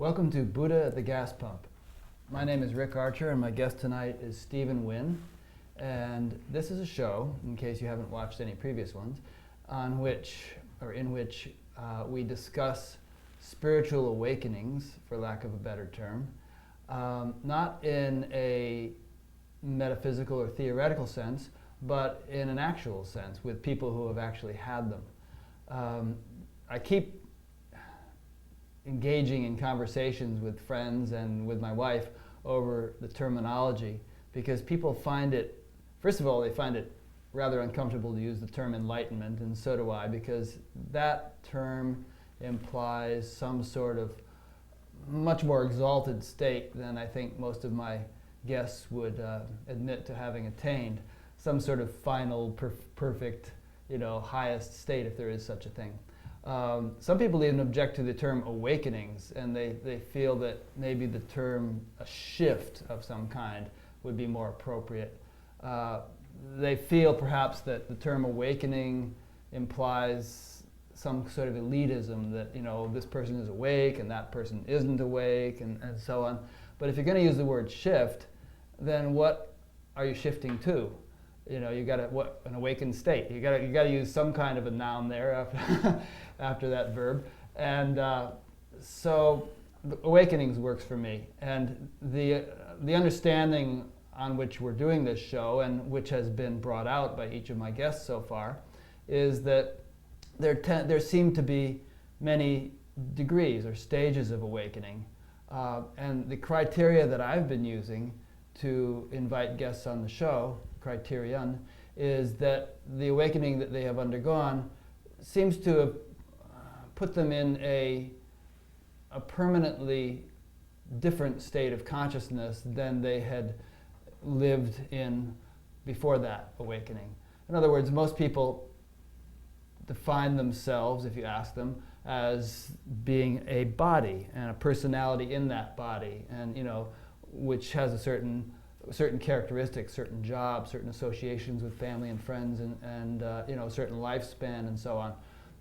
Welcome to Buddha at the Gas Pump. My name is Rick Archer and my guest tonight is Stephen Wynn. And this is a show, in case you haven't watched any previous ones, in which we discuss spiritual awakenings, for lack of a better term, not in a metaphysical or theoretical sense, but in an actual sense, with people who have actually had them. I keep engaging in conversations with friends and with my wife over the terminology because people find it, first of all, they find it rather uncomfortable to use the term enlightenment, and so do I, because that term implies some sort of much more exalted state than I think most of my guests would admit to having attained, some sort of final, perfect, highest state, if there is such a thing. Some people even object to the term awakenings, and they feel that maybe the term a shift of some kind would be more appropriate. They feel perhaps that the term awakening implies some sort of elitism, that this person is awake and that person isn't awake, and so on. But if you're going to use the word shift, then what are you shifting to? You got an awakened state. You got to use some kind of a noun there after that verb, and so the awakenings works for me. And the understanding on which we're doing this show, and which has been brought out by each of my guests so far, is that there seem to be many degrees or stages of awakening, and the criteria that I've been using to invite guests on the show, criterion, is that the awakening that they have undergone seems to have put them in a permanently different state of consciousness than they had lived in before that awakening. In other words, most people define themselves, if you ask them, as being a body and a personality in that body, and which has a certain characteristics, certain jobs, certain associations with family and friends, and certain lifespan and so on.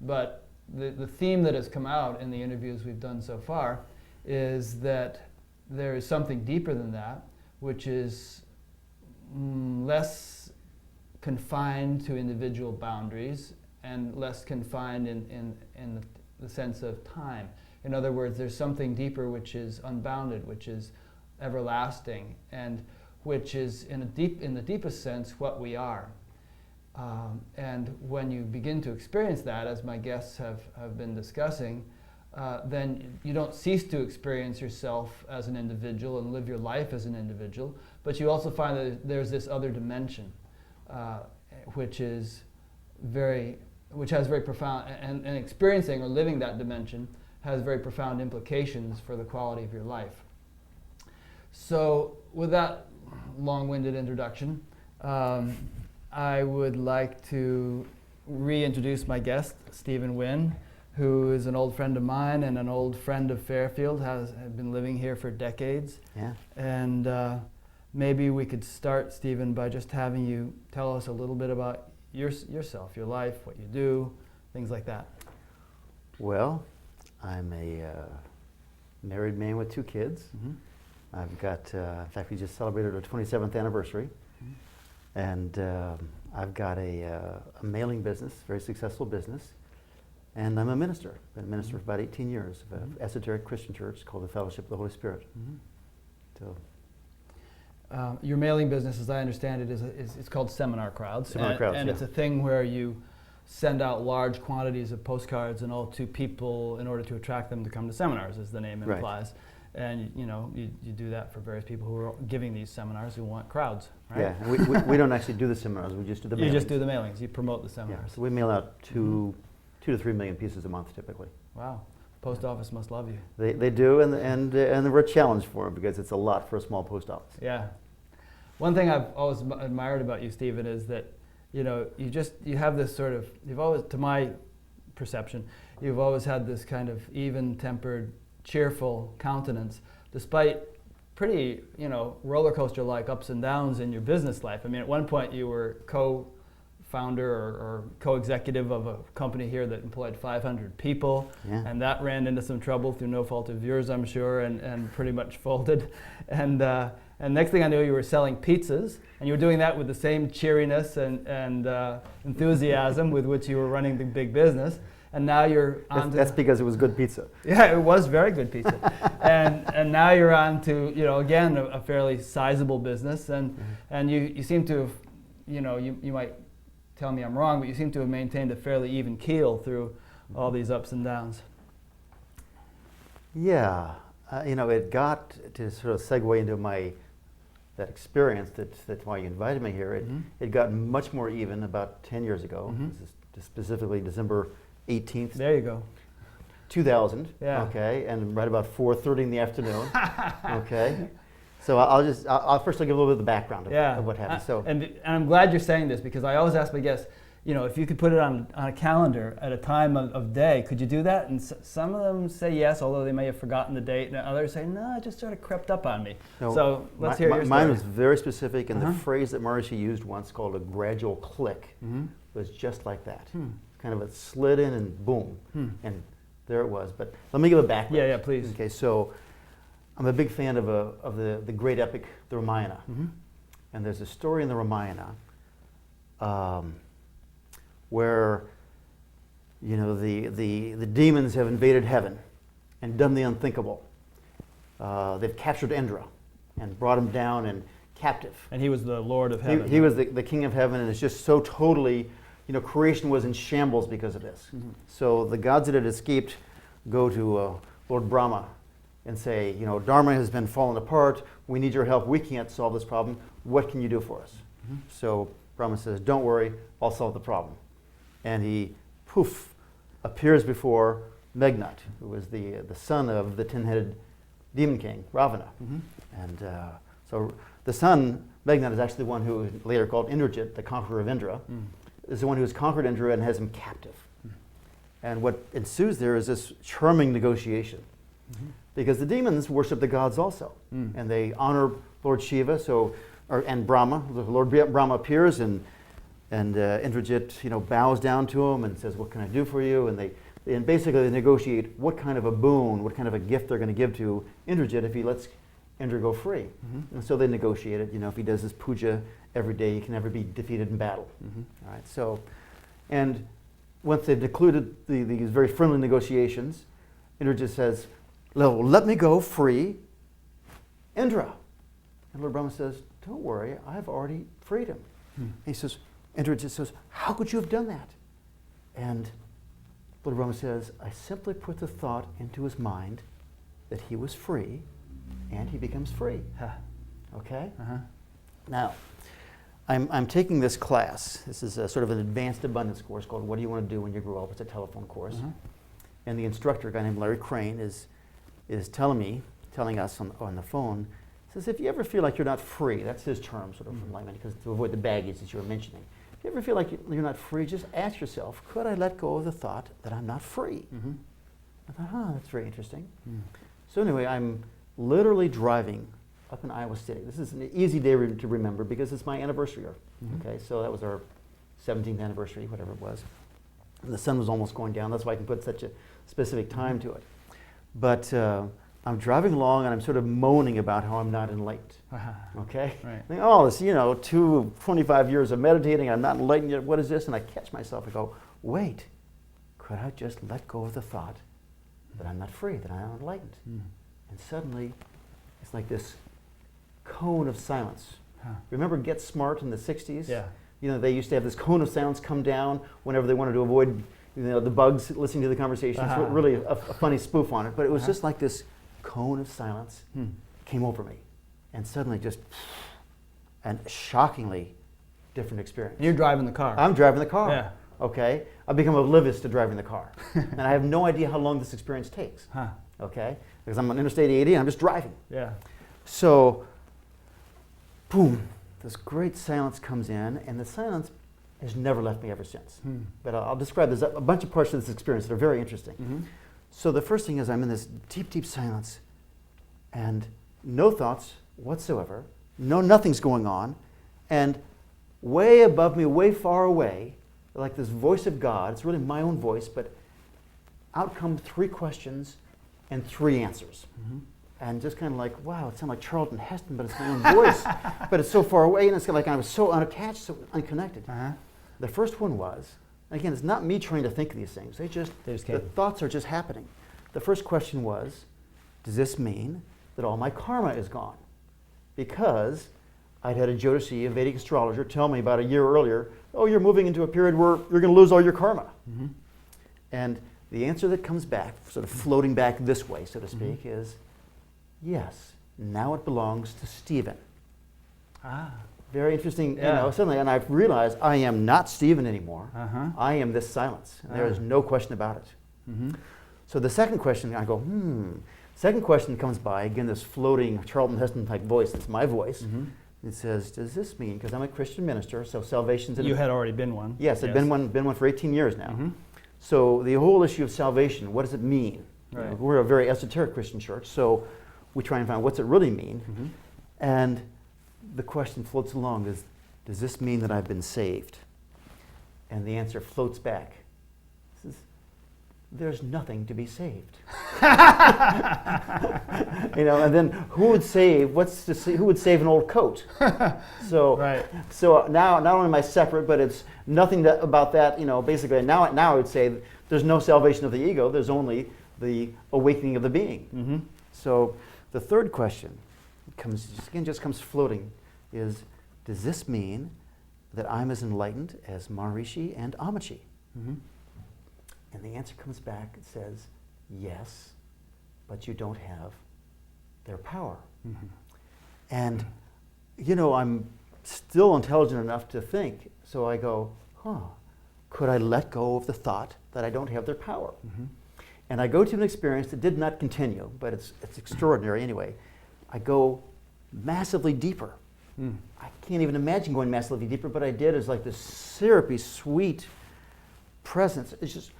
But the theme that has come out in the interviews we've done so far is that there is something deeper than that, which is less confined to individual boundaries and less confined in the sense of time. In other words, there's something deeper which is unbounded, which is everlasting, and which is in the deepest sense what we are. And when you begin to experience that, as my guests have been discussing, then you don't cease to experience yourself as an individual and live your life as an individual, but you also find that there's this other dimension, which has very profound, and experiencing or living that dimension has very profound implications for the quality of your life. So with that long-winded introduction, I would like to reintroduce my guest, Stephen Wynn, who is an old friend of mine and an old friend of Fairfield, has been living here for decades. Yeah. And maybe we could start, Stephen, by just having you tell us a little bit about yourself, your life, what you do, things like that. Well, I'm a married man with 2 kids. Mm-hmm. I've got, in fact, we just celebrated our 27th anniversary. Mm-hmm. And I've got a mailing business, very successful business. And I'm a minister. Been a minister for about 18 years of an esoteric Christian church called the Fellowship of the Holy Spirit. Mm-hmm. So, your mailing business, as I understand it, is it's called Seminar Crowds. Seminar Crowds, and yeah. It's a thing where you send out large quantities of postcards and all to people in order to attract them to come to seminars, as the name implies. Right. And you do that for various people who are giving these seminars who want crowds, right? Yeah, and we don't actually do the seminars, we just do the mailings. You just do the mailings, you promote the seminars. Yeah, so we mail out 2 to 3 million pieces a month typically. Wow, post office must love you. They do, and we're a challenge for them because it's a lot for a small post office. Yeah. One thing I've always admired about you, Stephen, is that you have this sort of, you've always, to my perception, you've always had this kind of even-tempered, cheerful countenance, despite pretty, roller coaster-like ups and downs in your business life. I mean, at one point you were founder or co-executive of a company here that employed 500 people, Yeah. and that ran into some trouble through no fault of yours, I'm sure, and pretty much folded. And next thing I knew, you were selling pizzas, and you were doing that with the same cheeriness and enthusiasm with which you were running the big business. And now you're on That's because it was good pizza. Yeah, it was very good pizza. and now you're on to, again, a fairly sizable business, and you seem to have, you might tell me I'm wrong, but you seem to have maintained a fairly even keel through all these ups and downs. Yeah, it got to sort of segue into that experience that's why you invited me here. It got much more even about 10 years ago. This is specifically December 18th. There you go. 2000. Yeah. Okay, and right about 4:30 in the afternoon. Okay. So I'll first give a little bit of the background of what happened. And I'm glad you're saying this, because I always ask my guests, if you could put it on a calendar at a time of day, could you do that? And some of them say yes, although they may have forgotten the date, and others say, no, it just sort of crept up on me. No, so let's hear your story. Mine was very specific, and the phrase that Maharishi used once, called a gradual click, was just like that. Kind of it slid in and boom, and there it was. But let me give a background. Yeah, please. Okay, so I'm a big fan of the great epic, the Ramayana, and there's a story in the Ramayana where the demons have invaded heaven and done the unthinkable. They've captured Indra and brought him down and captive. And he was the Lord of Heaven. He was the king of heaven, and it's just so totally, creation was in shambles because of this. So the gods that had escaped go to Lord Brahma and say, Dharma has been falling apart. We need your help. We can't solve this problem. What can you do for us? So Brahma says, don't worry, I'll solve the problem. And he, poof, appears before Meghnad, who was the son of the 10-headed demon king, Ravana. And so the son, Meghnad, is actually the one who is later called Indrajit, the conqueror of Indra, is the one who has conquered Indra and has him captive. And what ensues there is this charming negotiation. Because the demons worship the gods also. And they honor Lord Shiva, and Brahma. Lord Brahma appears, and Indrajit bows down to him and says, what can I do for you? And basically they negotiate what kind of a boon, what kind of a gift they're going to give to Indrajit if he lets Indra go free. And so they negotiated, if he does his puja every day, he can never be defeated in battle. All right, so, and once they've concluded these very friendly negotiations, Indrajit says, let me go free Indra. And Lord Brahma says, don't worry, I've already freed him. He says, Indrajit says, how could you have done that? And Lord Brahma says, I simply put the thought into his mind that he was free, and he becomes free. Okay? Now, I'm taking this class. This is a sort of an advanced abundance course called What Do You Want to Do When You Grow Up? It's a telephone course. And the instructor, a guy named Larry Crane, is telling us on the phone, says, if you ever feel like you're not free, that's his term, sort of, for layman, because to avoid the baggage that you were mentioning. If you ever feel like you're not free, just ask yourself, could I let go of the thought that I'm not free? I thought, that's very interesting. So anyway, I'm literally driving up in Iowa City. This is an easy day to remember because it's my anniversary year. Okay, so that was our 17th anniversary, whatever it was. And the sun was almost going down. That's why I can put such a specific time to it. But I'm driving along and I'm sort of moaning about how I'm not enlightened. Okay? Right. Think, this, 25 years of meditating, I'm not enlightened yet. What is this? And I catch myself and go, wait, could I just let go of the thought that I'm not free, that I'm not enlightened? And suddenly, it's like this cone of silence. Remember Get Smart in the 60s? Yeah. They used to have this cone of silence come down whenever they wanted to avoid the bugs listening to the conversation. It's really a funny spoof on it. But it was just like this cone of silence came over me. And suddenly and shockingly different experience. And you're driving the car. I'm driving the car. Yeah. Okay? I've become oblivious to driving the car. And I have no idea how long this experience takes. Okay? Because I'm on Interstate 80 and I'm just driving. Yeah. So, boom, this great silence comes in, and the silence has never left me ever since. But I'll describe, there's a bunch of parts of this experience that are very interesting. So the first thing is I'm in this deep, deep silence, and no thoughts whatsoever, nothing's going on, and way above me, way far away, like this voice of God. It's really my own voice, but out come 3 questions and 3 answers. And just kind of like, wow, it sounds like Charlton Heston, but it's my own voice. But it's so far away, and it's like I was so unattached, so unconnected. The first one was, again, it's not me trying to think these things. The thoughts are just happening. The first question was, does this mean that all my karma is gone? Because I'd had a Jyotishi, a Vedic astrologer, tell me about a year earlier, oh, you're moving into a period where you're going to lose all your karma. And the answer that comes back, sort of floating back this way, so to speak, is yes, now it belongs to Stephen. Very interesting, suddenly, and I've realized I am not Stephen anymore. I am this silence. And there is no question about it. So the second question, I go, Second question comes by, again, this floating Charlton Heston type voice. It's my voice. It says, does this mean, because I'm a Christian minister, so salvation's in You had already been one. Yes, I've been one for 18 years now. So the whole issue of salvation, what does it mean? Right. We're a very esoteric Christian church, so we try and find what's it really mean. And the question floats along is, does this mean that I've been saved? And the answer floats back. It says, there's nothing to be saved. And then who would save? Who would save an old coat? So now not only am I separate, but it's nothing about that. Basically now I would say there's no salvation of the ego. There's only the awakening of the being. So the third question just comes floating is, does this mean that I'm as enlightened as Maharishi and Amachi? And the answer comes back, it says, yes, but you don't have their power. And, I'm still intelligent enough to think, so I go, could I let go of the thought that I don't have their power? And I go to an experience that did not continue, but it's extraordinary anyway. I go massively deeper. I can't even imagine going massively deeper, but I did. It's like this syrupy, sweet presence. It's just,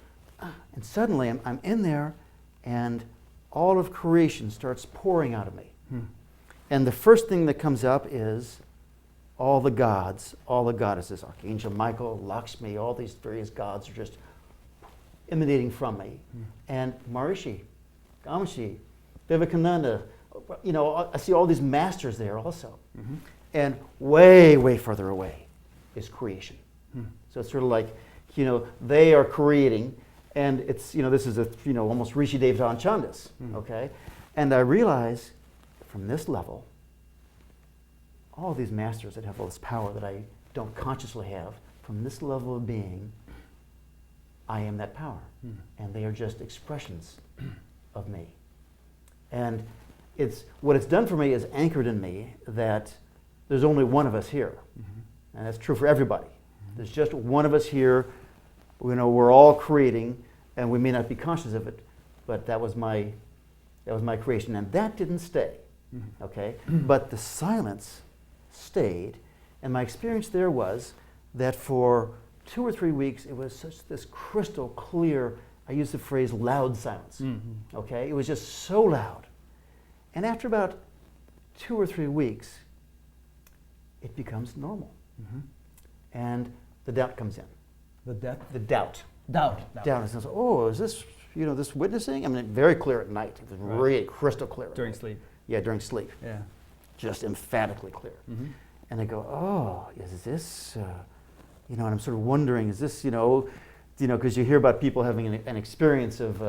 and suddenly I'm in there, and all of creation starts pouring out of me. And the first thing that comes up is all the gods, all the goddesses, Archangel Michael, Lakshmi, all these various gods are just emanating from me. And Maharishi, Gamashi, Vivekananda, I see all these masters there also. And way, way further away is creation. So it's sort of like, they are creating, and it's, this is almost Rishi Devatan Chandas, okay? And I realize from this level, all these masters that have all this power that I don't consciously have, from this level of being, I am that power. And they are just expressions of me. And what it's done for me is anchored in me that there's only one of us here. And that's true for everybody. There's just one of us here. We're all creating, and we may not be conscious of it, but that was my creation, and that didn't stay. Okay? But the silence stayed, and my experience there was that for 2 or 3 weeks, it was such this crystal clear, I use the phrase loud silence. Okay? It was just so loud. And after about 2 or 3 weeks, it becomes normal. And the doubt comes in. The depth? The doubt. Doubt. Doubt. Says, oh, is this, this witnessing? I mean, very clear at night. It was really crystal clear. During sleep. Yeah, during sleep. Yeah. Just emphatically clear. And I go, oh, is this, and I'm sort of wondering, is this, because you hear about people having an experience of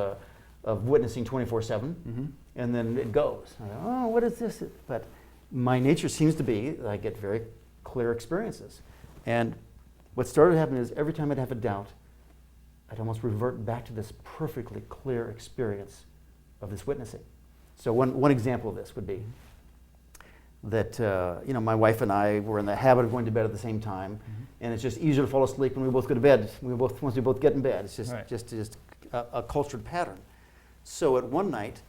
witnessing 24/7, and then it goes. I go, oh, what is this? But my nature seems to be that I get very clear experiences. And what started happening is every time I'd have a doubt, I'd almost revert back to this perfectly clear experience of this witnessing. So one example of this would be that my wife and I were in the habit of going to bed at the same time, and it's just easier to fall asleep when we both go to bed. Once we both get in bed, it's just a cultured pattern. So at one night,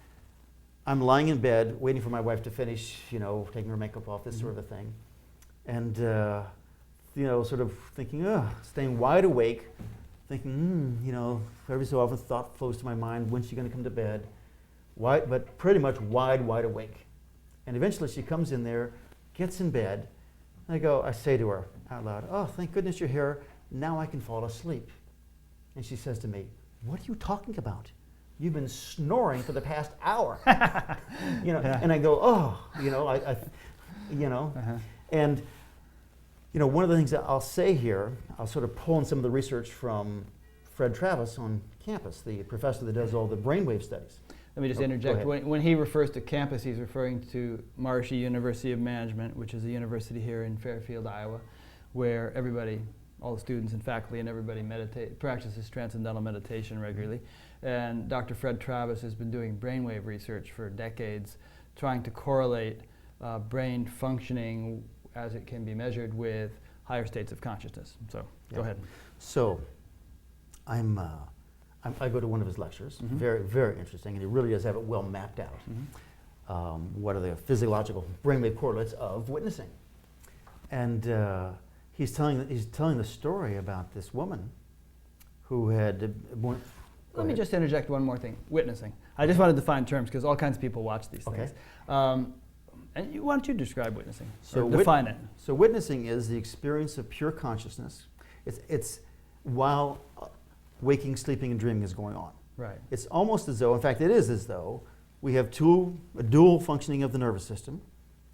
I'm lying in bed waiting for my wife to finish, taking her makeup off, this sort of a thing, and sort of thinking, staying wide awake, thinking, every so often thought flows to my mind, when's she going to come to bed? But pretty much wide awake. And eventually she comes in there, gets in bed, And I say to her out loud, "Oh, thank goodness you're here. Now I can fall asleep." And she says to me, "What are you talking about? You've been snoring for the past hour." Yeah. And I go, "Oh, and one of the things that I'll say here, I'll sort of pull in some of the research from Fred Travis on campus, the professor that does all the brainwave studies. Let me just Go interject. ahead. When he refers to campus, he's referring to Marshy University of Management, which is a university here in Fairfield, Iowa, where everybody, all the students and faculty and everybody practices transcendental meditation regularly. And Dr. Fred Travis has been doing brainwave research for decades, trying to correlate brain functioning as it can be measured with higher states of consciousness. So go ahead. So I go to one of his lectures, Mm-hmm. very, very interesting, and he really does have it well mapped out. Mm-hmm. What are the physiological brainwave correlates of witnessing? And he's telling the story about this woman who had. Let me just interject one more thing. Witnessing. I just want to define terms because all kinds of people watch these things. Okay. And why don't you describe witnessing? So Or define it. So witnessing is the experience of pure consciousness. It's while waking, sleeping, and dreaming is going on. Right. It's almost as though, in fact, it is as though we have a dual functioning of the nervous system,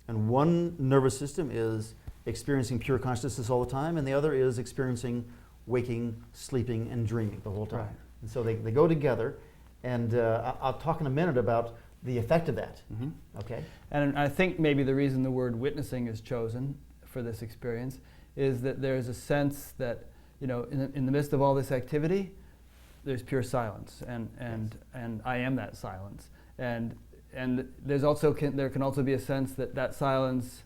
and one nervous system is experiencing pure consciousness all the time, and the other is experiencing waking, sleeping, and dreaming the whole time. Right. And so they go together, and I'll talk in a minute about the effect of that. Mm-hmm. Okay. And I think maybe the reason the word witnessing is chosen for this experience is that there's a sense that, in the midst of all this activity, there's pure silence, and I am that silence. And there's also there can also be a sense that silence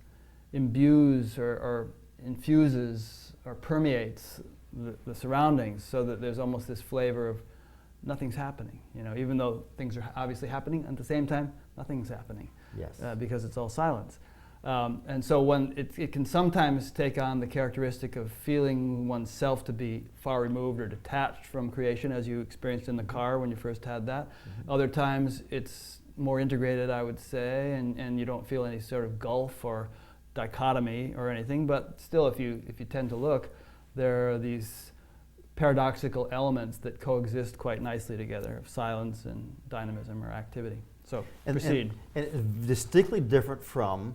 imbues or infuses or permeates the surroundings, so that there's almost this flavor of nothing's happening. Even though things are obviously happening, at the same time, nothing's happening. Yes. Because it's all silence. And so when it can sometimes take on the characteristic of feeling oneself to be far removed or detached from creation, as you experienced in the car when you first had that. Mm-hmm. Other times it's more integrated, I would say, and you don't feel any sort of gulf or dichotomy or anything. But still, if you tend to look, there are these paradoxical elements that coexist quite nicely together, of silence and dynamism or activity. So proceed. And it's distinctly different from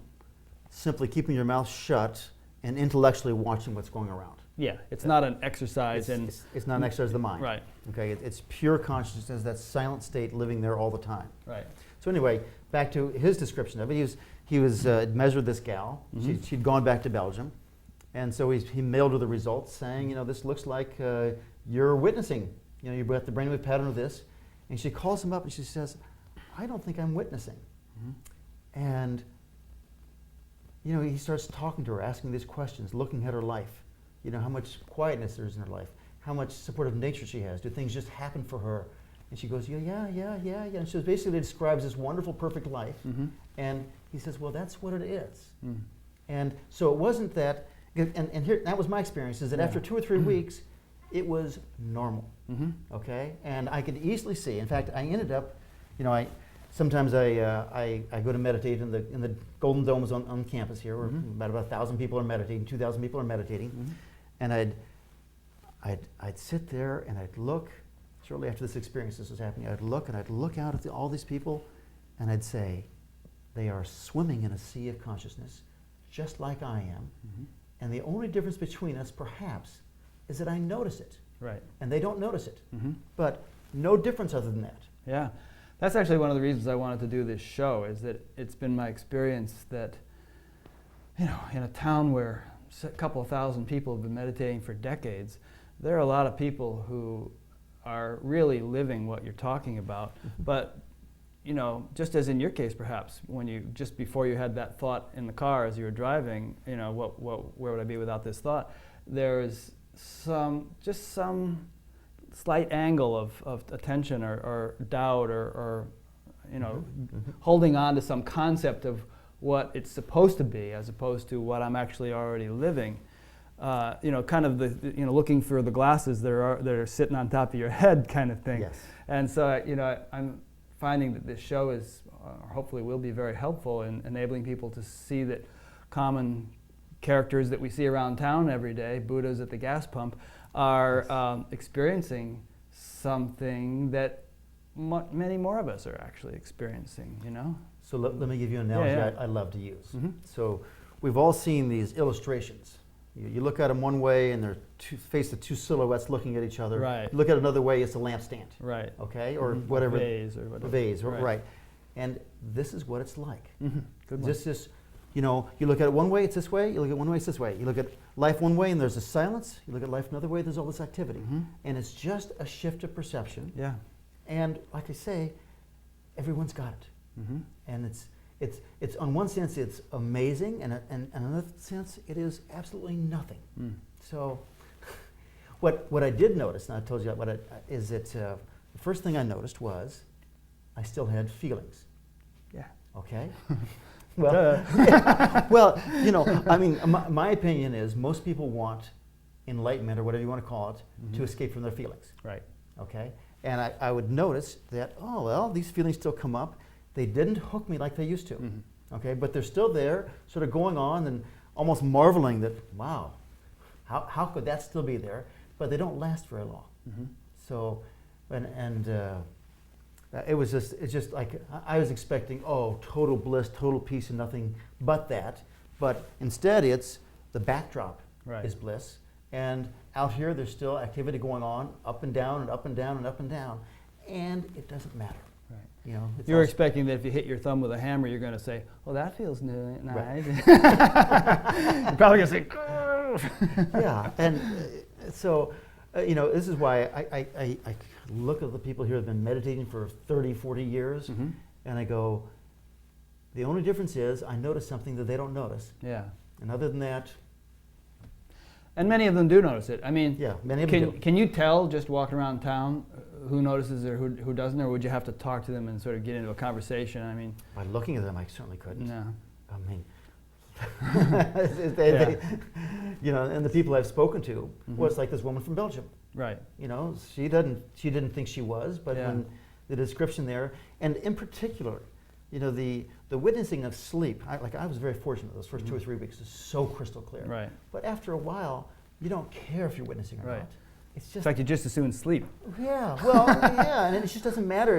simply keeping your mouth shut and intellectually watching what's going around. Yeah, it's not an exercise. It's not an exercise of the mind. Right. Okay, it's pure consciousness, that silent state living there all the time. Right. So anyway, back to his description of it. He was measured this gal. Mm-hmm. She'd gone back to Belgium, and so he mailed her the results, saying, this looks like you're witnessing. You've got the brainwave pattern of this, and she calls him up and she says, "I don't think I'm witnessing." Mm-hmm. And he starts talking to her, asking these questions, looking at her life. How much quietness there is in her life, how much supportive nature she has. Do things just happen for her? And she goes, yeah. And she basically describes this wonderful, perfect life. Mm-hmm. And he says, well, that's what it is. Mm. And so it wasn't that, and here, that was my experience, is that after 2 or 3 weeks, it was normal. Mm-hmm. Okay? And I could easily see, in fact, I ended up, sometimes I go to meditate in the Golden Domes on campus here, where Mm-hmm. about 1,000 people are meditating, 2,000 people are meditating, Mm-hmm. and I'd sit there and I'd look. Shortly after this experience, this was happening, I'd look out at all these people, and I'd say, they are swimming in a sea of consciousness, just like I am. Mm-hmm. And the only difference between us, perhaps, is that I notice it, Right. and they don't notice it. Mm-hmm. But no difference other than that. Yeah. That's actually one of the reasons I wanted to do this show, is that it's been my experience that, in a town where a couple of thousand people have been meditating for decades, there are a lot of people who are really living what you're talking about. But, just as in your case, perhaps, just before you had that thought in the car as you were driving, where would I be without this thought? There's some slight angle of attention or doubt or holding on to some concept of what it's supposed to be as opposed to what I'm actually already living. Kind of looking through the glasses that are sitting on top of your head kind of thing. Yes. And so, I'm finding that this show is, hopefully will be very helpful in enabling people to see that common characters that we see around town every day, Buddhas at the gas pump, are experiencing something that many more of us are actually experiencing, you know? So let me give you an analogy Yeah. I love to use. So we've all seen these illustrations. You look at them one way and they're face of two silhouettes looking at each other. Right. You look at another way, it's a lampstand. Right. Okay, or Mhm. whatever. Vase or whatever. A vase, Right. right. And this is what it's like. Good one. Just this, you know, you look at it one way, it's this way. You look at it one way, it's this way. You look at life one way, and there's a silence. You look at life another way, there's all this activity. And it's just a shift of perception. Yeah. And like I say, everyone's got it. And it's on one sense it's amazing, and in another sense it is absolutely nothing. So, what I did notice, and I told you is that the first thing I noticed was I still had feelings. Yeah. Okay. Well, well, you know, I mean, my opinion is most people want enlightenment or whatever you want to call it to escape from their feelings. Right. Okay. And I would notice that, oh, well, these feelings still come up. They didn't hook me like they used to. Okay. But they're still there, sort of going on and almost marveling that, wow, how could that still be there? But they don't last very long. So, it's just like I was expecting, oh, total bliss, total peace, and nothing but that. But instead, it's the backdrop is bliss. And out here, there's still activity going on, up and down and up and down and up and down. And it doesn't matter. Right. You know, You're expecting that if you hit your thumb with a hammer, you're going to say, "Oh, that feels nice." Right. You're probably going to say, yeah. And so, you know, this is why I look at the people here who have been meditating for 30, 40 years, and I go, the only difference is I notice something that they don't notice. Yeah. And other than that, and many of them do notice it. I mean, yeah, many of them do. Can you tell just walking around town who notices or who doesn't, or would you have to talk to them and sort of get into a conversation? I mean, By looking at them, I certainly couldn't. no. I mean, you know, and the people I've spoken to, well, it's like this woman from Belgium. Right. You know, she didn't think she was, but Yeah. when the description there, and in particular, you know, the witnessing of sleep. I was very fortunate. Those first 2 or 3 weeks is so crystal clear. Right. But after a while, you don't care if you're witnessing or Right. not. It's In just fact, you just as soon sleep. yeah. Well, yeah, and it just doesn't matter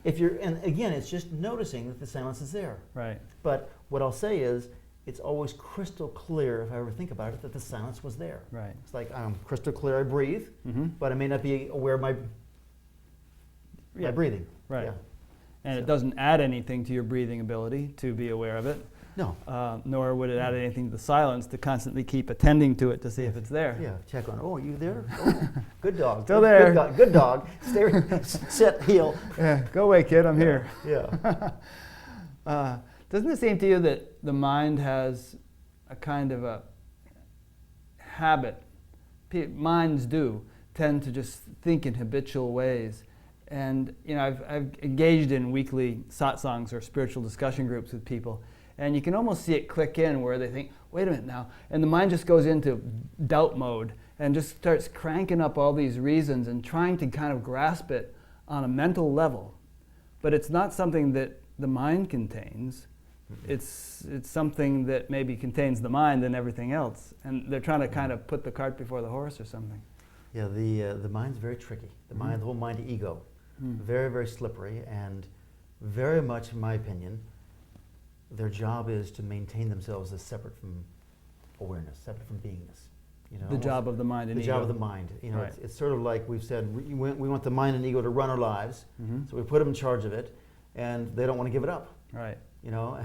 if you're. And again, it's just noticing that the silence is there. Right. But what I'll say is, it's always crystal clear, if I ever think about it, that the silence was there. Right. It's like I'm crystal clear, I breathe, but I may not be aware of my breathing. Right. Yeah. And So- it doesn't add anything to your breathing ability to be aware of it, No. nor would it add anything to the silence to constantly keep attending to it to see if it's there. Yeah. Check on. Oh, you there? Oh, good dog. Still Good- there. Good dog. Stay. Sit. Heel. Yeah, go away, kid. I'm here. Yeah. Doesn't it seem to you that the mind has a kind of a habit? Minds do tend to just think in habitual ways. And you know, I've engaged in weekly satsangs or spiritual discussion groups with people, and you can almost see it click in where they think, wait a minute now, and the mind just goes into doubt mode and just starts cranking up all these reasons and trying to kind of grasp it on a mental level. But it's not something that the mind contains. It's something that maybe contains the mind and everything else, and they're trying to kind of put the cart before the horse or something. Yeah. The mind's very tricky. The mind, the whole mind ego, very, very slippery, and very much, in my opinion, their job is to maintain themselves as separate from awareness, separate from beingness. You know, The job of the mind and the ego. job of the mind. You know, Right. it's sort of like we've said, we want the mind and ego to run our lives, so we put them in charge of it, and they don't want to give it up. Right. You know,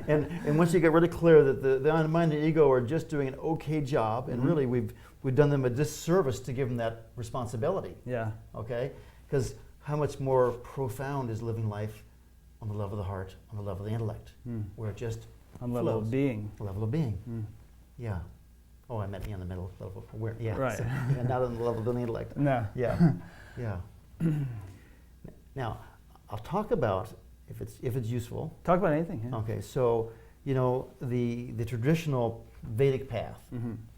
and once you get really clear that the mind and ego are just doing an okay job, and really we've done them a disservice to give them that responsibility. Yeah. Okay, because how much more profound is living life on the level of the heart, on the level of the intellect, where it just On level flows. of being. Level of being. Yeah. Oh, I meant me in the middle level. Where? Yeah. Right. So, yeah, not on the level of the intellect. No. Yeah. Yeah. Now, I'll talk about if it's useful. Talk about anything. Yeah. Okay. So, you know, the traditional Vedic path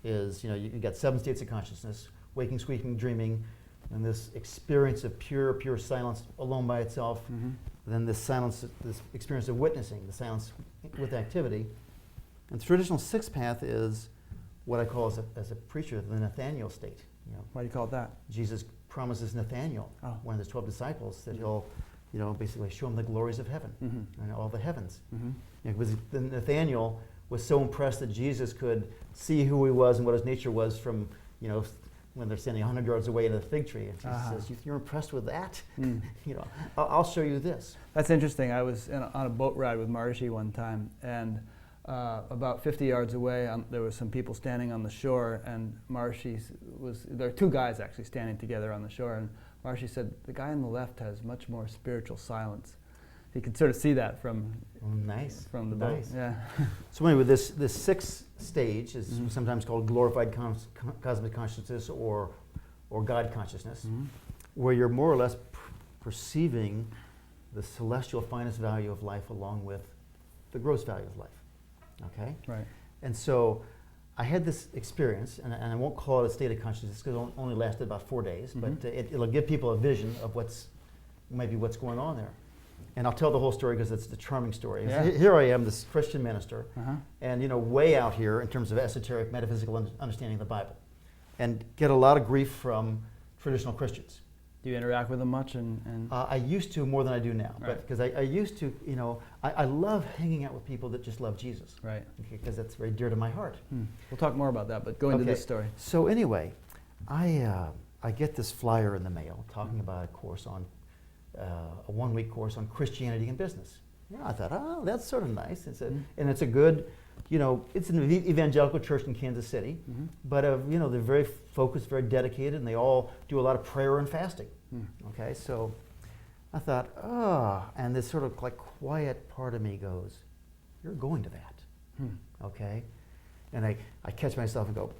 is, you know, you got 7 states of consciousness: waking, sleeping, dreaming, and this experience of pure silence alone by itself. Then this silence, this experience of witnessing, the silence with activity. And the traditional sixth path is what I call as a preacher the Nathaniel state. Why do you call it that? Jesus promises Nathaniel, one of his 12 disciples, that he'll, basically show him the glories of heaven and all the heavens. Because Nathaniel was so impressed that Jesus could see who he was and what his nature was from, when they're standing 100 yards away in a fig tree. And Jesus says, "You're impressed with that? I'll show you this." That's interesting. I was on a boat ride with Marshy one time, and about 50 yards away, there were some people standing on the shore, and there were two guys actually standing together on the shore, and Marshy said, "The guy on the left has much more spiritual silence." You could sort of see that from from the boat. Yeah. So anyway, this sixth stage is sometimes called glorified cosmic consciousness or God consciousness, where you're more or less perceiving the celestial finest value of life along with the gross value of life. Okay? Right. And so I had this experience, and I won't call it a state of consciousness because it only lasted about 4 days, but it'll give people a vision of what's going on there. And I'll tell the whole story because it's the charming story. Yeah. Here I am, this Christian minister, and way out here in terms of esoteric metaphysical understanding of the Bible, and get a lot of grief from traditional Christians. Do you interact with them much? And I used to more than I do now, Right. but because I used to, I love hanging out with people that just love Jesus. Right. Because that's very dear to my heart. We'll talk more about that, but go into this story. So anyway, I get this flyer in the mail talking about a course on a 1-week course on Christianity and business. I thought, oh, that's sort of nice. And it's a good, it's an evangelical church in Kansas City, but they're very focused, very dedicated, and they all do a lot of prayer and fasting. Okay, so I thought, and this sort of like quiet part of me goes, "You're going to that." Okay, and I catch myself and go,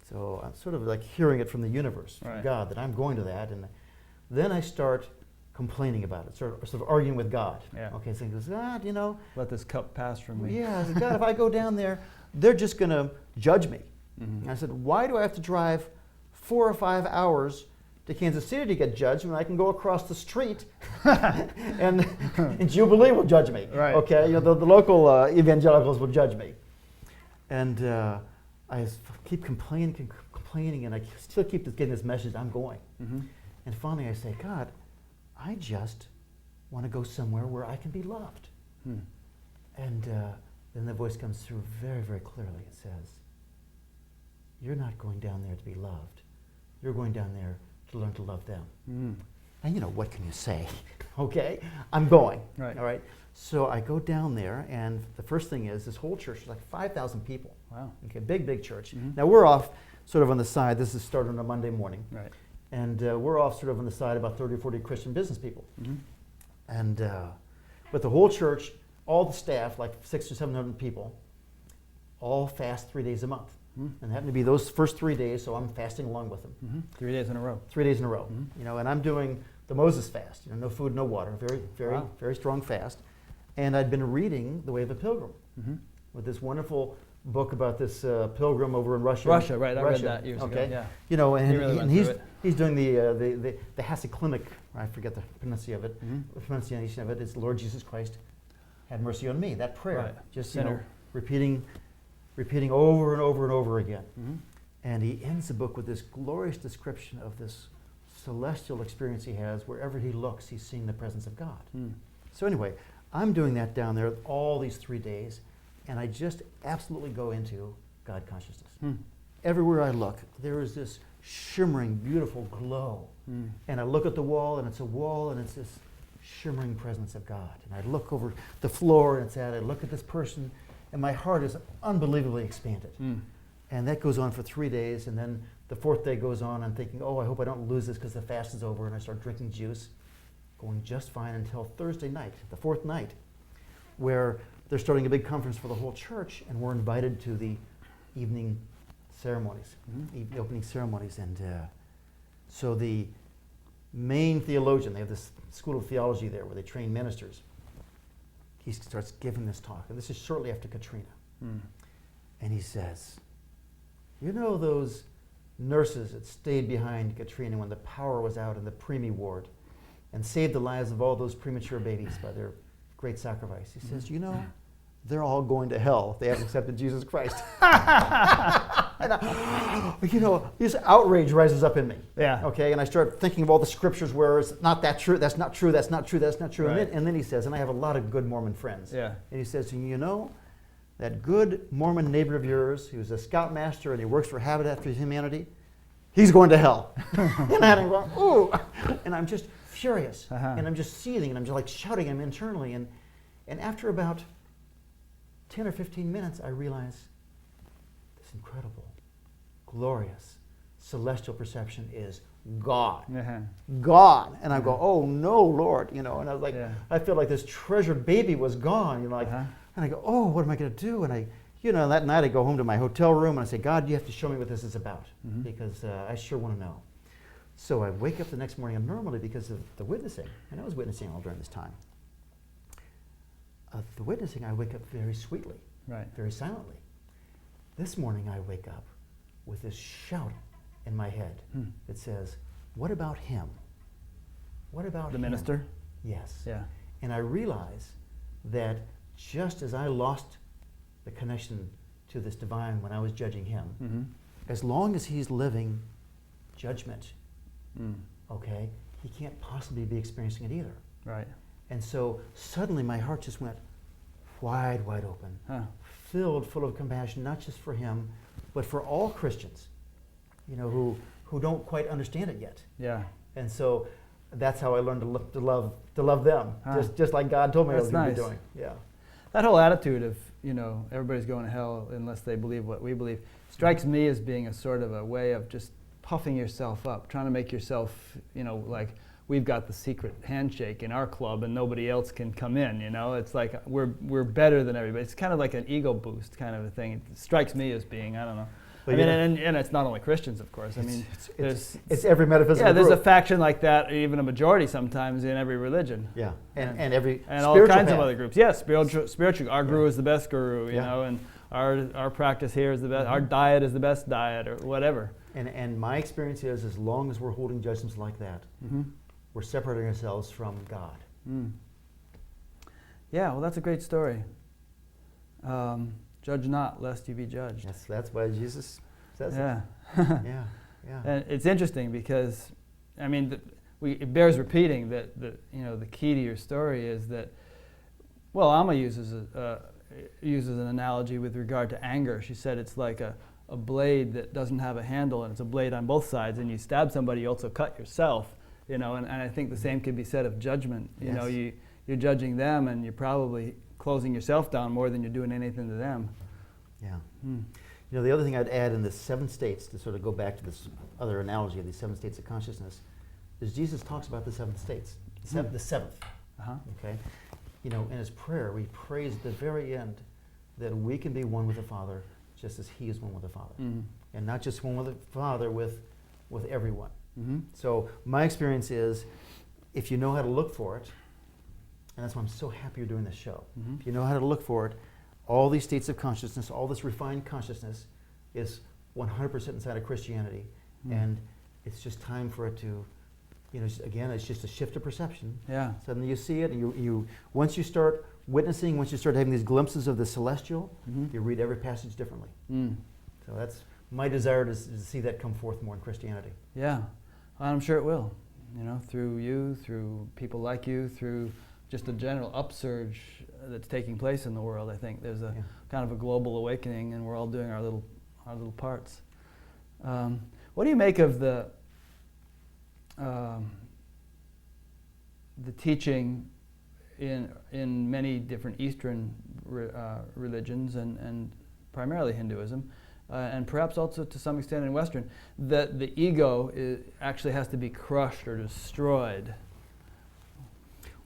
So I'm sort of like hearing it from the universe, from God, that I'm going to that, and then I start complaining about it, sort of arguing with God. Yeah. Okay, so he goes, God, Let this cup pass from me. yeah, I said, God, if I go down there, they're just going to judge me. And I said, why do I have to drive 4 or 5 hours to Kansas City to get judged when I can go across the street and Jubilee will judge me? Right. Okay, the local evangelicals will judge me. And I keep complaining, and I still keep getting this message, I'm going. And finally I say, God, I just want to go somewhere where I can be loved. And then the voice comes through very, very clearly. It says, you're not going down there to be loved. You're going down there to learn to love them. And what can you say? Okay, I'm going. Right. All right. So I go down there, and the first thing is this whole church is like 5,000 people. Wow. Okay, big church. Now we're off sort of on the side. This is started on a Monday morning. Right. And we're off sort of on the side about 30 or 40 Christian business people. And but the whole church, all the staff, like 600 or 700 people, all fast 3 days a month. And it happened to be those first 3 days, so I'm fasting along with them. 3 days in a row. 3 days in a row. And I'm doing the Moses fast. No food, no water. Very strong fast. And I'd been reading The Way of a Pilgrim with this wonderful book about this pilgrim over in Russia. Russia, right? I read that years ago. Yeah. And he's doing the Hasiclinic, I forget the pronunciation of it. It's Lord Jesus Christ, have mercy on me. That prayer, Right. just Sinner. repeating over and over and over again. And he ends the book with this glorious description of this celestial experience he has. Wherever he looks, he's seeing the presence of God. So anyway, I'm doing that down there all these 3 days, and I just absolutely go into God consciousness. Everywhere I look, there is this shimmering, beautiful glow. And I look at the wall, and it's a wall, and it's this shimmering presence of God. And I look over the floor, and it's that. I look at this person, and my heart is unbelievably expanded. And that goes on for 3 days, and then the 4th day goes on. I'm thinking, I hope I don't lose this because the fast is over, and I start drinking juice, going just fine until Thursday night, the 4th night, where they're starting a big conference for the whole church, and we're invited to the evening ceremonies, the opening ceremonies. And so the main theologian, they have this school of theology there where they train ministers, he starts giving this talk, and this is shortly after Katrina. And he says, those nurses that stayed behind Katrina when the power was out in the preemie ward and saved the lives of all those premature babies by their great sacrifice. He says, they're all going to hell if they haven't accepted Jesus Christ. And this outrage rises up in me. Yeah. Okay, and I start thinking of all the scriptures where it's not that true, that's not true, that's not true, that's not true. Right. And then he says, and I have a lot of good Mormon friends. Yeah. And he says, that good Mormon neighbor of yours who's a scoutmaster and he works for Habitat for Humanity, he's going to hell. And I'm going, ooh. And I'm just furious. Uh-huh. And I'm just seething and I'm just like shouting him internally. And after about 10 or 15 minutes, I realize this incredible, glorious, celestial perception is gone. Uh-huh. Gone. And I go, oh no, Lord. And I was like, Yeah. I feel like this treasured baby was gone. Uh-huh. And I go, oh, what am I going to do? And that night I go home to my hotel room and I say, God, you have to show me what this is about because I sure want to know. So I wake up the next morning, and normally because of the witnessing, and I was witnessing all during this time, the witnessing I wake up very sweetly, Right. very silently. This morning I wake up with this shout in my head that says, what about him? What about The him? minister? Yes. Yeah. And I realize that just as I lost the connection to this divine when I was judging him, Mm-hmm. as long as he's living judgment, Mm. okay, he can't possibly be experiencing it either. Right. And so suddenly my heart just went wide open, Huh. filled full of compassion, not just for him, but for all Christians, who don't quite understand it yet. Yeah. And so that's how I learned to love them, Ah. just like God told me I was That's going to be nice. doing. Yeah. That whole attitude of, everybody's going to hell unless they believe what we believe, strikes me as being a sort of a way of just puffing yourself up, trying to make yourself, like we've got the secret handshake in our club and nobody else can come in, It's like we're better than everybody. It's kind of like an ego boost kind of a thing. It strikes me as being, I don't know. But and it's not only Christians, of course. It's every metaphysical yeah, there's a group. faction like that, even a majority sometimes in every religion. Yeah, and every And all spiritual kinds of path. other groups. Yes, spiritual. Our guru is the best guru, Yeah. and our practice here is the best. Our diet is the best diet, or whatever. And my experience is, as long as we're holding judgments like that, Mm-hmm. we're separating ourselves from God. Mm. Yeah, well, that's a great story. Judge not, lest you be judged. That's why Jesus says Yeah. it. Yeah, yeah. And it's interesting because, it bears repeating that the key to your story is that, well, Alma uses an analogy with regard to anger. She said it's like a blade that doesn't have a handle, and it's a blade on both sides, and you stab somebody, you also cut yourself, and I think the same can be said of judgment. Yes. You're judging them, and you're probably closing yourself down more than you're doing anything to them. Yeah. Mm. The other thing I'd add in the 7 states, to sort of go back to this other analogy of these 7 states of consciousness, is Jesus talks about the 7 states, the seventh. Uh-huh. Okay? In his prayer, he prays at the very end that we can be one with the Father just as he is one with the Father. Mm. And not just one with the Father, with everyone. Mm-hmm. So my experience is, if you know how to look for it, and that's why I'm so happy you're doing this show, Mm-hmm. if you know how to look for it, all these states of consciousness, all this refined consciousness is 100% inside of Christianity. Mm. And it's just time for it to, again, it's just a shift of perception. Yeah. Suddenly you see it, and you once you start witnessing, once you start having these glimpses of the celestial, Mm-hmm. you read every passage differently. Mm. So that's my desire to see that come forth more in Christianity. Yeah, I'm sure it will. Through you, through people like you, through just a general upsurge that's taking place in the world. I think there's a kind of a global awakening, and we're all doing our little parts. What do you make of the teaching in many different Eastern religions and primarily Hinduism, and perhaps also to some extent in Western, that the ego actually has to be crushed or destroyed?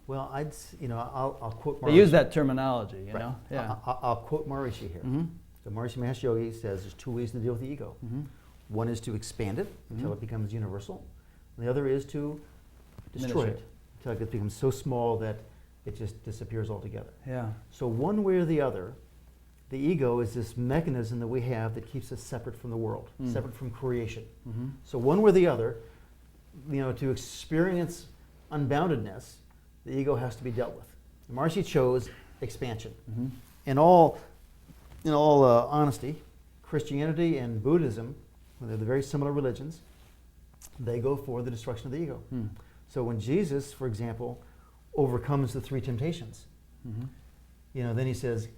Well, I'll quote Maharishi. They use that terminology, Right. Yeah. I'll quote Maharishi here. Mm-hmm. So Maharishi Mahesh Yogi says there's 2 ways to deal with the ego. Mm-hmm. One is to expand it until it becomes universal. And the other is to destroy Diminish it until it becomes so small that it just disappears altogether. Yeah. So one way or the other, the ego is this mechanism that we have that keeps us separate from the world, separate from creation. Mm-hmm. So one way or the other, to experience unboundedness, the ego has to be dealt with. Maharishi chose expansion. Mm-hmm. in all honesty, Christianity and Buddhism, they're the very similar religions, they go for the destruction of the ego. So when Jesus, for example, overcomes the three temptations, then he says,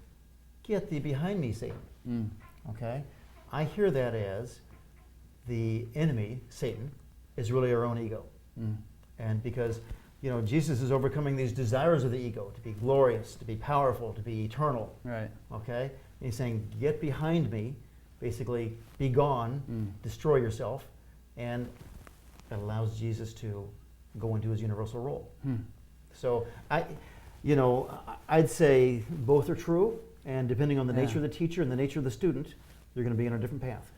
"Get thee behind me, Satan." Okay? I hear that as the enemy, Satan, is really our own ego. And because, Jesus is overcoming these desires of the ego to be glorious, to be powerful, to be eternal. Right. Okay? And he's saying, get behind me, basically, be gone, destroy yourself, and it allows Jesus to go into his universal role. So I'd say both are true, and depending on the nature of the teacher and the nature of the student, you're going to be on a different path.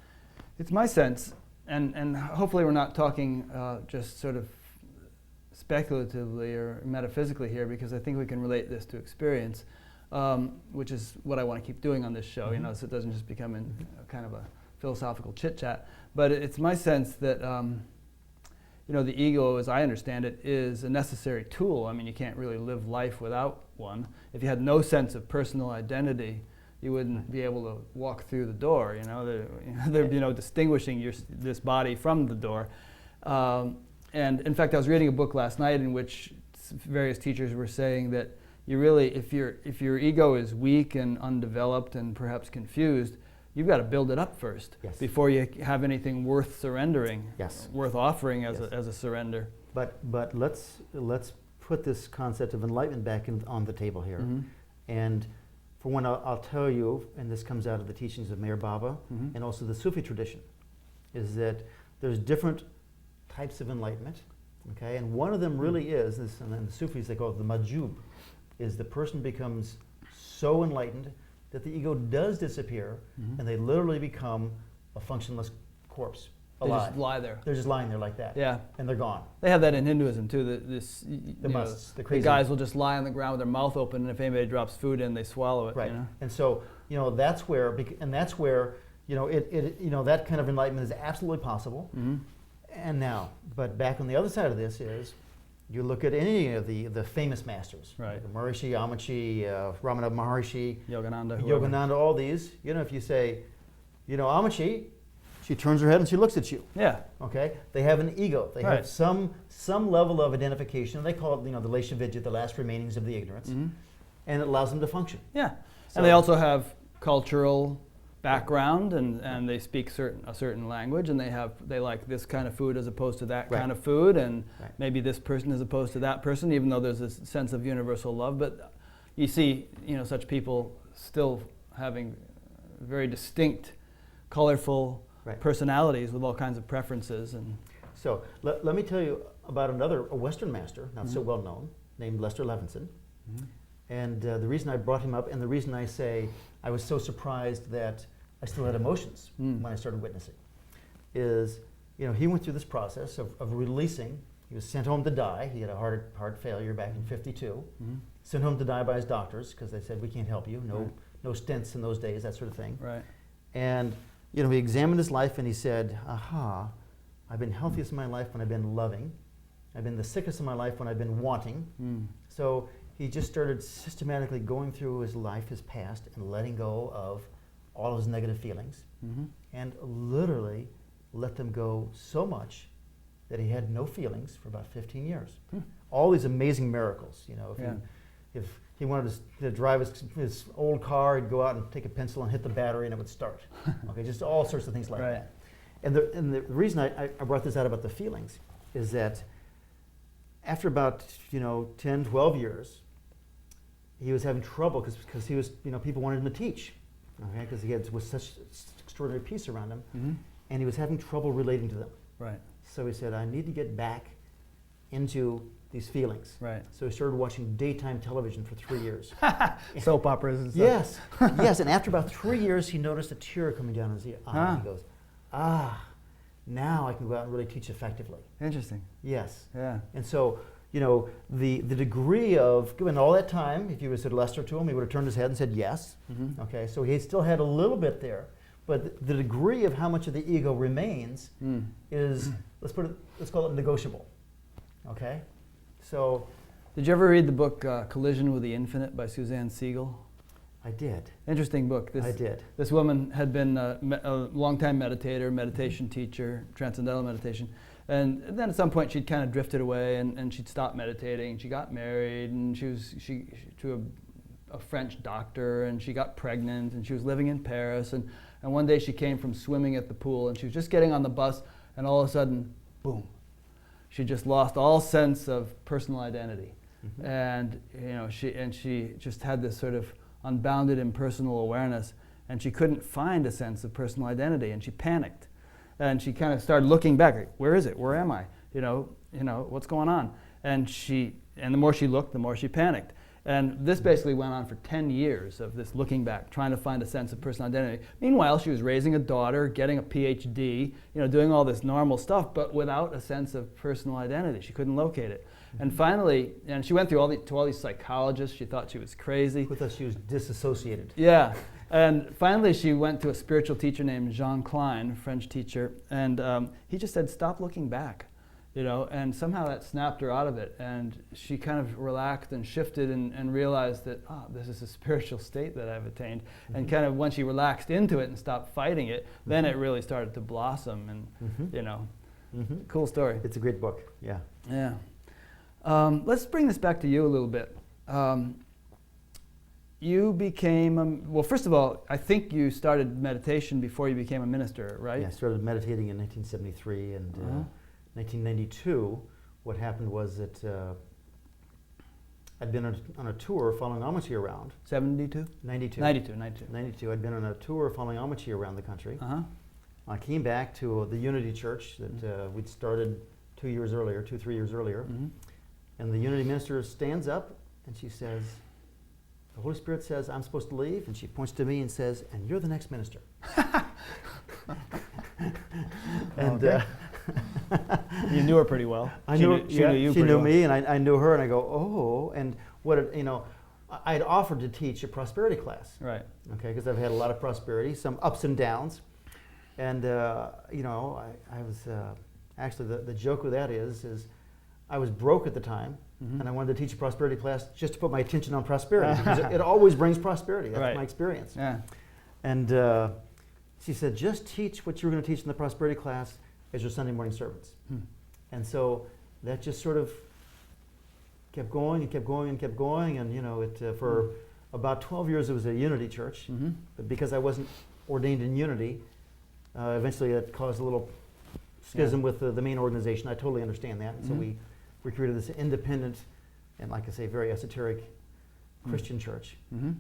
It's my sense, and hopefully we're not talking just sort of speculatively or metaphysically here, because I think we can relate this to experience, which is what I want to keep doing on this show, so it doesn't just become kind of a philosophical chit-chat. But it's my sense that the ego, as I understand it, is a necessary tool. I mean, you can't really live life without one. If you had no sense of personal identity, you wouldn't be able to walk through the door. There'd be no distinguishing this body from the door. And in fact, I was reading a book last night in which various teachers were saying that you really, if your ego is weak and undeveloped and perhaps confused, you've got to build it up first before you have anything worth surrendering, worth offering as a surrender. But let's put this concept of enlightenment back on the table here. And for one, I'll tell you, and this comes out of the teachings of Meher Baba and also the Sufi tradition, is that there's different types of enlightenment, okay? And one of them really is, and then the Sufis, they call it the majub, is the person becomes so enlightened that the ego does disappear, and they literally become a functionless corpse, alive. They just lie there. They're just lying there like that. Yeah. And they're gone. They have that in Hinduism too. The crazy guys will just lie on the ground with their mouth open, and if anybody drops food in, they swallow it. Right. And so, that's where, that kind of enlightenment is absolutely possible. And now, but back on the other side of this is, you look at any of the famous masters, right? Maharishi, Amachi, Ramana Maharshi, Yogananda, all these. If you say, Amachi, she turns her head and she looks at you. Yeah. Okay. They have an ego. They have some level of identification. They call it, the Lesha Vidya, the last remainings of the ignorance, and it allows them to function. Yeah. So, and they also have cultural background, and they speak a certain language, and they like this kind of food as opposed to that kind of food, and maybe this person as opposed to that person, even though there's this sense of universal love. But you see, such people still having very distinct, colorful personalities with all kinds of preferences. And so let me tell you about a Western master, not so well known, named Lester Levinson. And the reason I brought him up, and the reason I say I was so surprised that I still had emotions when I started witnessing, is, he went through this process of releasing. He was sent home to die. He had a heart failure back in '52. Sent home to die by his doctors because they said, we can't help you. No stents in those days, that sort of thing. Right. And, he examined his life and he said, aha, I've been healthiest in my life when I've been loving. I've been the sickest in my life when I've been wanting. So he just started systematically going through his life, his past, and letting go of all his negative feelings, and literally let them go so much that he had no feelings for about 15 years. All these amazing miracles, if he wanted to drive his old car, he'd go out and take a pencil and hit the battery and it would start. Okay, just all sorts of things like that. And the reason I brought this out about the feelings is that after about 10, 12 years, he was having trouble because he was, people wanted him to teach, okay, because he was such extraordinary peace around him, and he was having trouble relating to them. Right. So he said, I need to get back into these feelings. Right. So he started watching daytime television for 3 years. Soap operas and stuff. Yes. And after about 3 years, he noticed a tear coming down his eye. He goes, now I can go out and really teach effectively. Interesting. Yes. Yeah. And so, the degree of, given all that time, if you would have said Lester to him, he would have turned his head and said yes. Okay, so he still had a little bit there. But the degree of how much of the ego remains is, let's call it negotiable. Okay? So. Did you ever read the book Collision with the Infinite by Suzanne Siegel? I did. Interesting book. I did. This woman had been a long-time meditator, meditation teacher, transcendental meditation. And then at some point she'd kind of drifted away and she'd stopped meditating. She got married and she was to a French doctor, and she got pregnant, and she was living in Paris. And one day she came from swimming at the pool, and she was just getting on the bus, and all of a sudden, boom, she just lost all sense of personal identity. Mm-hmm. And she just had this sort of unbounded impersonal awareness, and she couldn't find a sense of personal identity, and she panicked. And she kind of started looking back, like, where is it? Where am I? What's going on? And the more she looked, the more she panicked. And this basically went on for 10 years of this looking back, trying to find a sense of personal identity. Meanwhile, she was raising a daughter, getting a PhD, doing all this normal stuff, but without a sense of personal identity. She couldn't locate it. Mm-hmm. And finally, she went through all these psychologists. She thought she was crazy. Who thought she was disassociated. Yeah. And finally, she went to a spiritual teacher named Jean Klein, a French teacher, and he just said, stop looking back. And somehow that snapped her out of it, and she kind of relaxed and shifted and realized that, this is a spiritual state that I've attained. Mm-hmm. And kind of when she relaxed into it and stopped fighting it, mm-hmm. then it really started to blossom, and mm-hmm. Cool story. It's a great book, yeah. Yeah. Let's bring this back to you a little bit. You became, well, first of all, I think you started meditation before you became a minister, right? Yeah, I started meditating in 1973, and 1992, what happened was that I'd been on a tour following Amici around. 72? 92. 92. I'd been on a tour following Amici around the country. Uh-huh. I came back to the Unity Church that we'd started 3 years earlier. Mm-hmm. And the Unity minister stands up and she says, the Holy Spirit says, I'm supposed to leave. And she points to me and says, and you're the next minister. And okay. You knew her pretty well. She knew me, and I knew her, and I go, oh, and I'd offered to teach a prosperity class. Right. Okay, because I've had a lot of prosperity, some ups and downs, and I was actually the joke with that is I was broke at the time, mm-hmm. and I wanted to teach a prosperity class just to put my attention on prosperity because it always brings prosperity. That's right. My experience. Yeah. And she said, just teach what you're going to teach in the prosperity class as your Sunday morning sermons. And so that just sort of kept going and kept going and kept going, and for about 12 years it was a Unity church, mm-hmm. but because I wasn't ordained in Unity, eventually it caused a little schism with the main organization. I totally understand that, and so we created this independent and, like I say, very esoteric Christian church. Mm-hmm.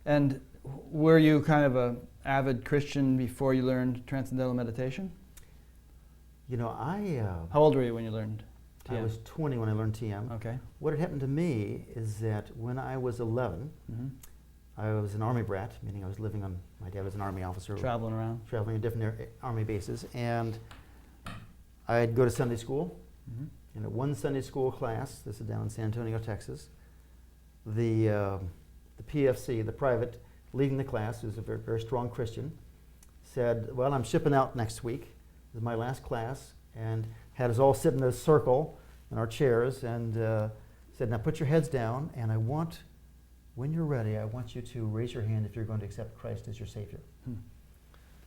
And were you kind of an avid Christian before you learned Transcendental Meditation? How old were you when you learned TM? I was 20 when I learned TM. Okay. What had happened to me is that when I was 11, mm-hmm. I was an Army brat, meaning I was living on, my dad was an Army officer. Traveling around. Traveling to different Army bases. And I'd go to Sunday school. Mm-hmm. And at one Sunday school class, this is down in San Antonio, Texas, the PFC, the private leading the class, who's a very, very strong Christian, said, well, I'm shipping out next week. This is my last class, and had us all sit in a circle in our chairs and said, now put your heads down, and when you're ready, I want you to raise your hand if you're going to accept Christ as your Savior.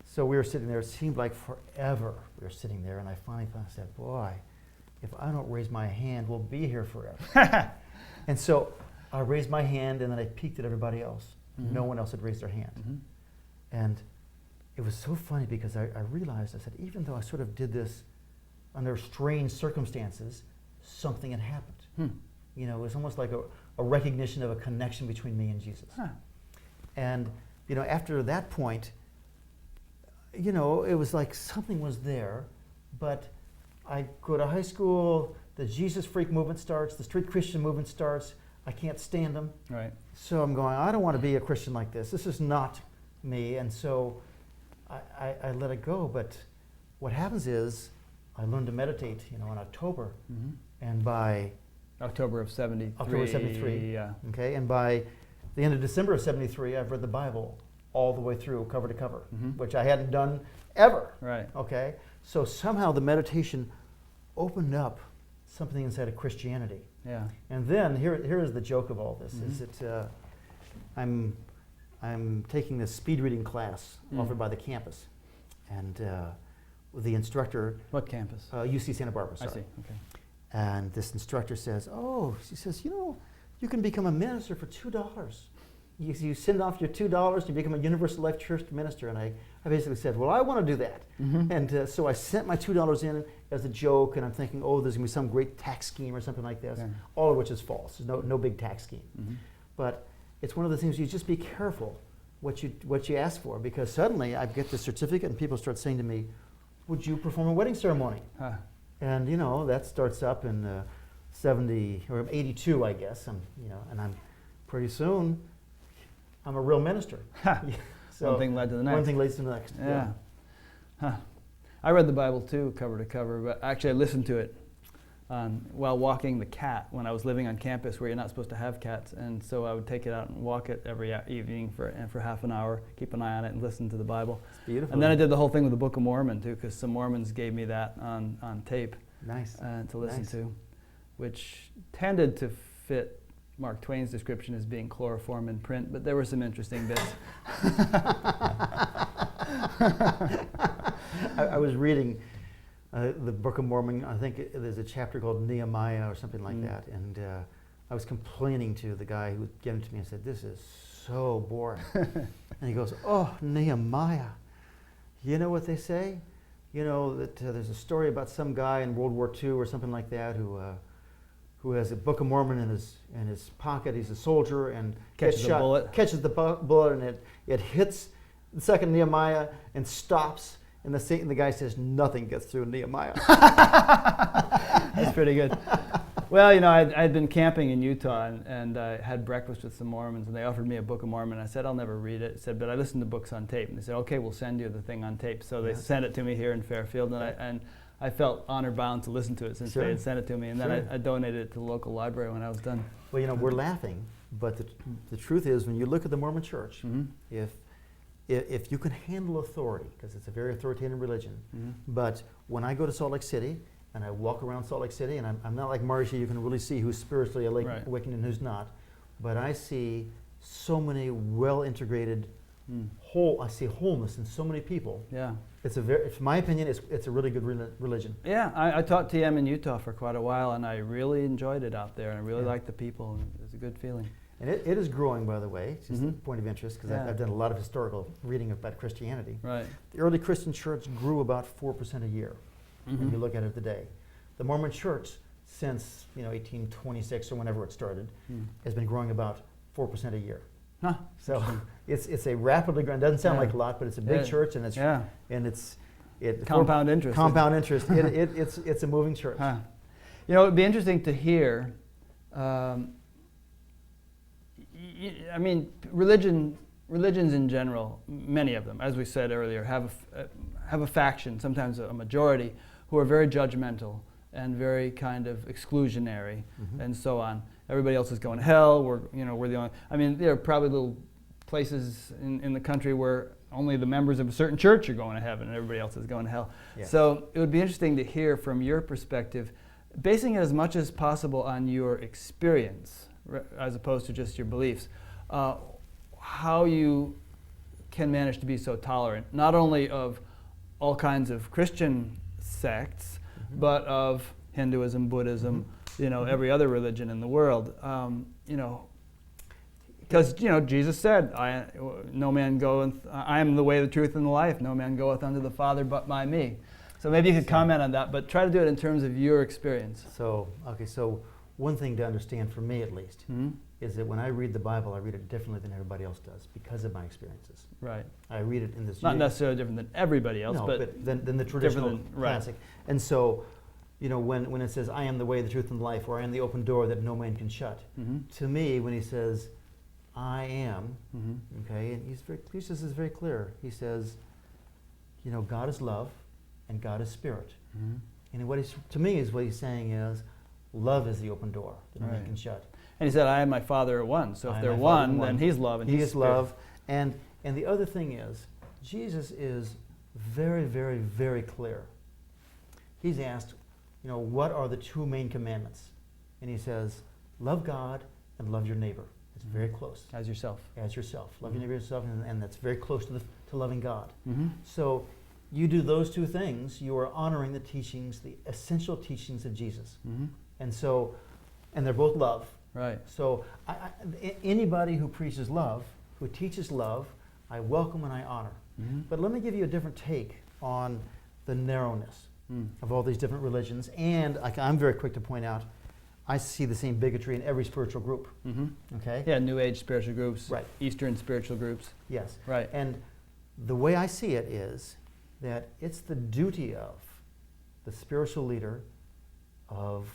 So we were sitting there, it seemed like forever we were sitting there, and I finally said, boy, if I don't raise my hand, we'll be here forever. And so I raised my hand, and then I peeked at everybody else. Mm-hmm. No one else had raised their hand. Mm-hmm. And it was so funny because I realized, I said, even though I sort of did this under strange circumstances, something had happened. It was almost like a recognition of a connection between me and Jesus. Huh. And, after that point, it was like something was there, but I go to high school, the Jesus freak movement starts, the street Christian movement starts, I can't stand them. Right. So I'm going, I don't want to be a Christian like this. This is not me. And so I let it go. But what happens is I learned to meditate, in October. Mm-hmm. And by October of 73. October 73. Yeah. Okay. And by the end of December of 73, I've read the Bible all the way through, cover to cover, mm-hmm. which I hadn't done ever. Right. Okay. So somehow the meditation opened up something inside of Christianity. Yeah. And then here is the joke of all this: mm-hmm. is that I'm I'm taking this speed reading class offered by the campus, and the instructor, What campus? UC Santa Barbara, I sorry. see. Okay. And this instructor says, she says, you can become a minister for $2. You send off your $2, you become a Universal Life Church minister. And I basically said, well, I want to do that. Mm-hmm. And so I sent my $2 in as a joke, and I'm thinking, there's going to be some great tax scheme or something like this, Yeah. all of which is false. There's no big tax scheme. Mm-hmm. But it's one of the things you just be careful what you ask for, because suddenly I get this certificate and people start saying to me, would you perform a wedding ceremony? Huh. And that starts up in 70 or 82, I guess. And I'm pretty soon I'm a real minister. So One thing led to the next. One thing leads to the next. Yeah. Huh. I read the Bible too, cover to cover, but actually I listened to it while walking the cat when I was living on campus where you're not supposed to have cats. And so I would take it out and walk it every evening for half an hour, keep an eye on it and listen to the Bible. It's beautiful. And then I did the whole thing with the Book of Mormon too, because some Mormons gave me that on tape Nice. to listen Nice. to, which tended to fit Mark Twain's description as being chloroform in print, but there were some interesting bits. I was reading the Book of Mormon. I think there's a chapter called Nehemiah or something like that. And I was complaining to the guy who gave it to me and said, this is so boring. And he goes, oh, Nehemiah. You know what they say? That there's a story about some guy in World War II or something like that who has a Book of Mormon in his pocket. He's a soldier and Catches a bullet. Catches the bullet, and it hits the second Nehemiah and stops. And the guy says, nothing gets through Nehemiah. That's pretty good. Well, I'd been camping in Utah and I had breakfast with some Mormons, and they offered me a Book of Mormon. I said, I'll never read it. I said, but I listened to books on tape. And they said, okay, we'll send you the thing on tape. So they sent it to me here in Fairfield, and I felt honor bound to listen to it since Sure. they had sent it to me. And then Sure. I donated it to the local library when I was done. Well, we're laughing, but the truth is, when you look at the Mormon Church, Mm-hmm. if you can handle authority, because it's a very authoritative religion, Mm-hmm. but when I go to Salt Lake City and I walk around Salt Lake City, and I'm not like Marcia, you can really see who's spiritually Right. awakened and who's not, but I see so many well-integrated, I see wholeness in so many people. Yeah. In my opinion, it's a really good religion. Yeah, I taught TM in Utah for quite a while, and I really enjoyed it out there, and I really liked the people, and it was a good feeling. And it is growing, by the way, just a Mhm. point of interest, because Yeah. I've done a lot of historical reading about Christianity. Right. The early Christian church grew about 4% a year, when you look at it today. The Mormon church, since 1826 or whenever it started, has been growing about 4% a year. Huh. So it's a rapidly growing. Doesn't sound Yeah. like a lot, but it's a big Yeah. church, and it's Compound interest. Compound interest. It's a moving church. Huh. It'd be interesting to hear. I mean, religions in general, many of them, as we said earlier, have a faction, sometimes a majority, who are very judgmental and very kind of exclusionary, and so on. Everybody else is going to hell. We're the only. I mean, there are probably little places in the country where only the members of a certain church are going to heaven and everybody else is going to hell. Yeah. So it would be interesting to hear from your perspective, basing it as much as possible on your experience as opposed to just your beliefs, how you can manage to be so tolerant, not only of all kinds of Christian sects, but of Hinduism, Buddhism, every other religion in the world. Because Jesus said, "No man goeth. I am the way, the truth, and the life. No man goeth unto the Father but by me." So maybe you could comment on that, but try to do it in terms of your experience. So one thing to understand, for me at least, is that when I read the Bible, I read it differently than everybody else does because of my experiences. Right. I read it in this Not necessarily different than everybody else, no, but than the traditional right. classic. And so, when it says, "I am the way, the truth, and the life," or "I am the open door that no man can shut," to me, when he says, "I am," okay, and Jesus is very clear. He says, God is love, and God is spirit. And what he's saying is, love is the open door that no man Right. can shut. And he said, "I and my Father are one." So I if and they're my Father are one, then he's love and he he's is spirit. love. And the other thing is, Jesus is very, very, very clear. He's asked, what are the two main commandments? And he says, love God and love your neighbor It's very close. As yourself. As yourself. Love your neighbor as yourself, and that's very close to loving God. Mm-hmm. So you do those two things, you are honoring the teachings, the essential teachings of Jesus. Mm-hmm. And they're both love. Right. So anybody who preaches love, who teaches love, I welcome and I honor. Mm-hmm. But let me give you a different take on the narrowness of all these different religions. And I'm very quick to point out, I see the same bigotry in every spiritual group. Mm-hmm. Okay? Yeah, New Age spiritual groups, Right. Eastern spiritual groups. Yes. Right. And the way I see it is that it's the duty of the spiritual leader of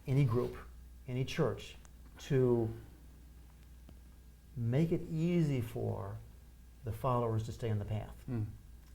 any group, any church, to make it easy for the followers to stay on the path. Mm.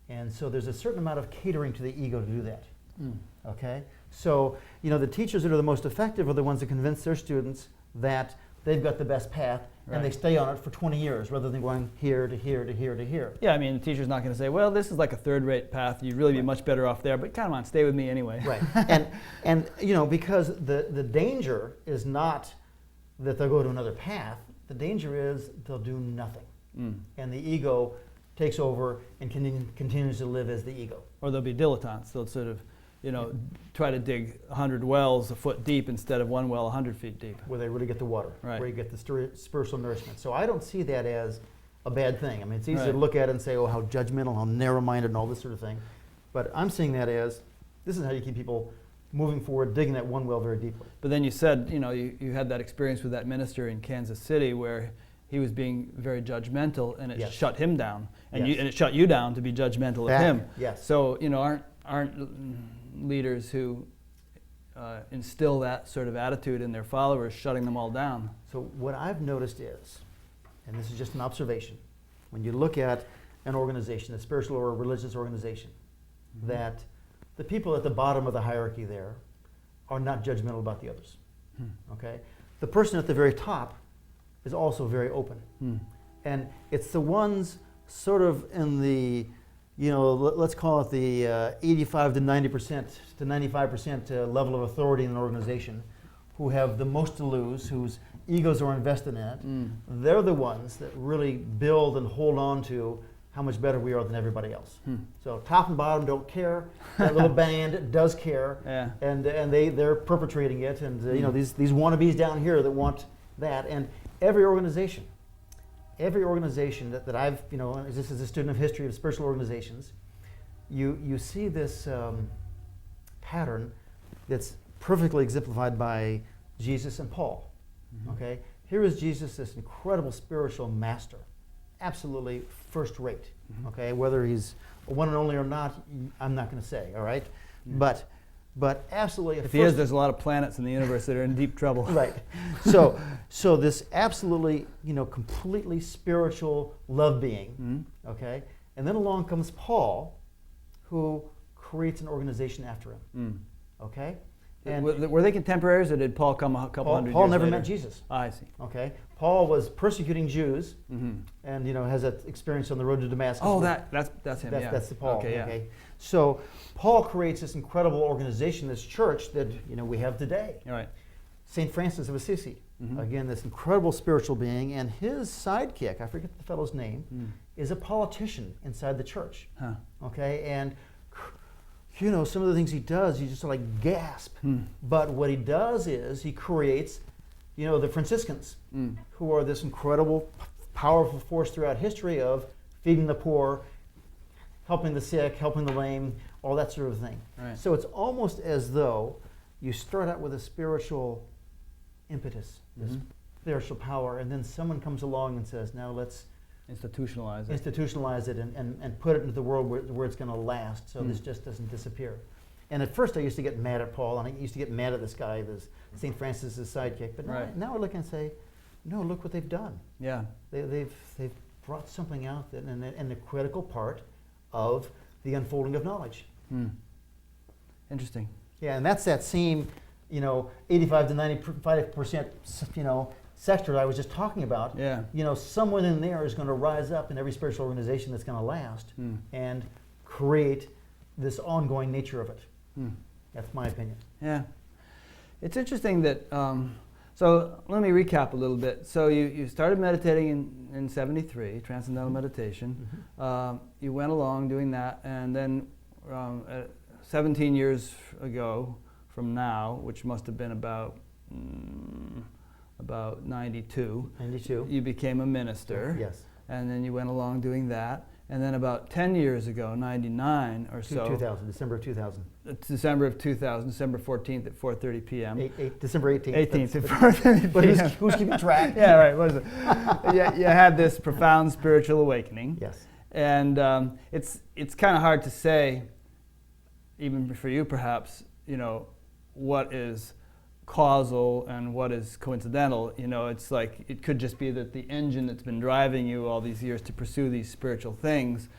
And so there's a certain amount of catering to the ego to do that. Mm. Okay? So, the teachers that are the most effective are the ones that convince their students that they've got the best path, and they Right. stay on it for 20 years rather than going here to here to here to here. Yeah, I mean, the teacher's not going to say, well, this is like a third-rate path. You'd really be much better off there, but come on, stay with me anyway. Right. and because the danger is not that they'll go to another path. The danger is they'll do nothing. Mm. And the ego takes over and continues to live as the ego. Or they'll be dilettantes. They'll sort of, try to dig 100 wells a foot deep instead of one well 100 feet deep. Where they really get the water, Right. where you get the spiritual nourishment. So I don't see that as a bad thing. I mean, it's easy Right. to look at it and say, oh, how judgmental, how narrow-minded, and all this sort of thing. But I'm seeing that as, this is how you keep people moving forward, digging that one well very deeply. But then you said, you had that experience with that minister in Kansas City where he was being very judgmental, and it Yes. shut him down, and Yes. it shut you down to be judgmental of That- him. yes. So aren't leaders who instill that sort of attitude in their followers shutting them all down? So what I've noticed is, and this is just an observation, when you look at an organization, a spiritual or a religious organization, that the people at the bottom of the hierarchy there are not judgmental about the others. Okay? The person at the very top is also very open. And it's the ones sort of in the, let's call it the 85 to 90% to 95% level of authority in an organization, who have the most to lose, whose egos are invested in it. They're the ones that really build and hold on to how much better we are than everybody else. So top and bottom don't care. That little band does care, Yeah. and they're perpetrating it. And these wannabes down here that want that. And every organization that I've, this is a student of history of spiritual organizations, you see this pattern that's perfectly exemplified by Jesus and Paul. Okay, here is Jesus, this incredible spiritual master, absolutely first rate. Okay, whether he's a one and only or not, I'm not going to say. All right, but absolutely. If he is, there's a lot of planets in the universe that are in deep trouble. Right. So this absolutely, completely spiritual love being. Okay, and then along comes Paul, who creates an organization after him. Okay. And Were they contemporaries, or did Paul come a couple hundred years Paul never later? met Jesus. I see. Okay. Paul was persecuting Jews, and has that experience on the road to Damascus. Oh, where- that's him. Yeah. That's the Paul. Okay, yeah. So Paul creates this incredible organization, this church that we have today. All right. St. Francis of Assisi, again, this incredible spiritual being, and his sidekick, I forget the fellow's name, is a politician inside the church. Huh. Okay, and some of the things he does, you just like gasp. But what he does is he creates, the Franciscans, who are this incredible, powerful force throughout history of feeding the poor, helping the sick, helping the lame, all that sort of thing. Right. So it's almost as though you start out with a spiritual impetus, this spiritual power, and then someone comes along and says, now let's Institutionalize it. institutionalize it and put it into the world where it's going to last, so this just doesn't disappear. And at first I used to get mad at Paul, and I used to get mad at this guy, this St. Francis' sidekick, but now I look and say, no, look what they've done. Yeah. They've brought something out that and a critical part of the unfolding of knowledge. Interesting. Yeah, and that's that same, 85 to 95%, sector I was just talking about. Yeah. Someone in there is going to rise up in every spiritual organization that's going to last and create this ongoing nature of it. That's my opinion. Yeah. It's interesting that So let me recap a little bit. So you started meditating in 73, Transcendental Meditation. You went along doing that, and then 17 years ago from now, which must have been about 92, 92. you became a minister. Yes. And then you went along doing that. And then about 10 years ago, 99 or so. 2000, December of 2000. It's December of 2000, December 14th at 4:30 p.m. December 18th. 18th at 4:30 But p.m. who's keeping track? Yeah, right. What is it? You had this profound spiritual awakening. Yes. And it's kind of hard to say, even for you perhaps, what is causal and what is coincidental. It's like it could just be that the engine that's been driving you all these years to pursue these spiritual things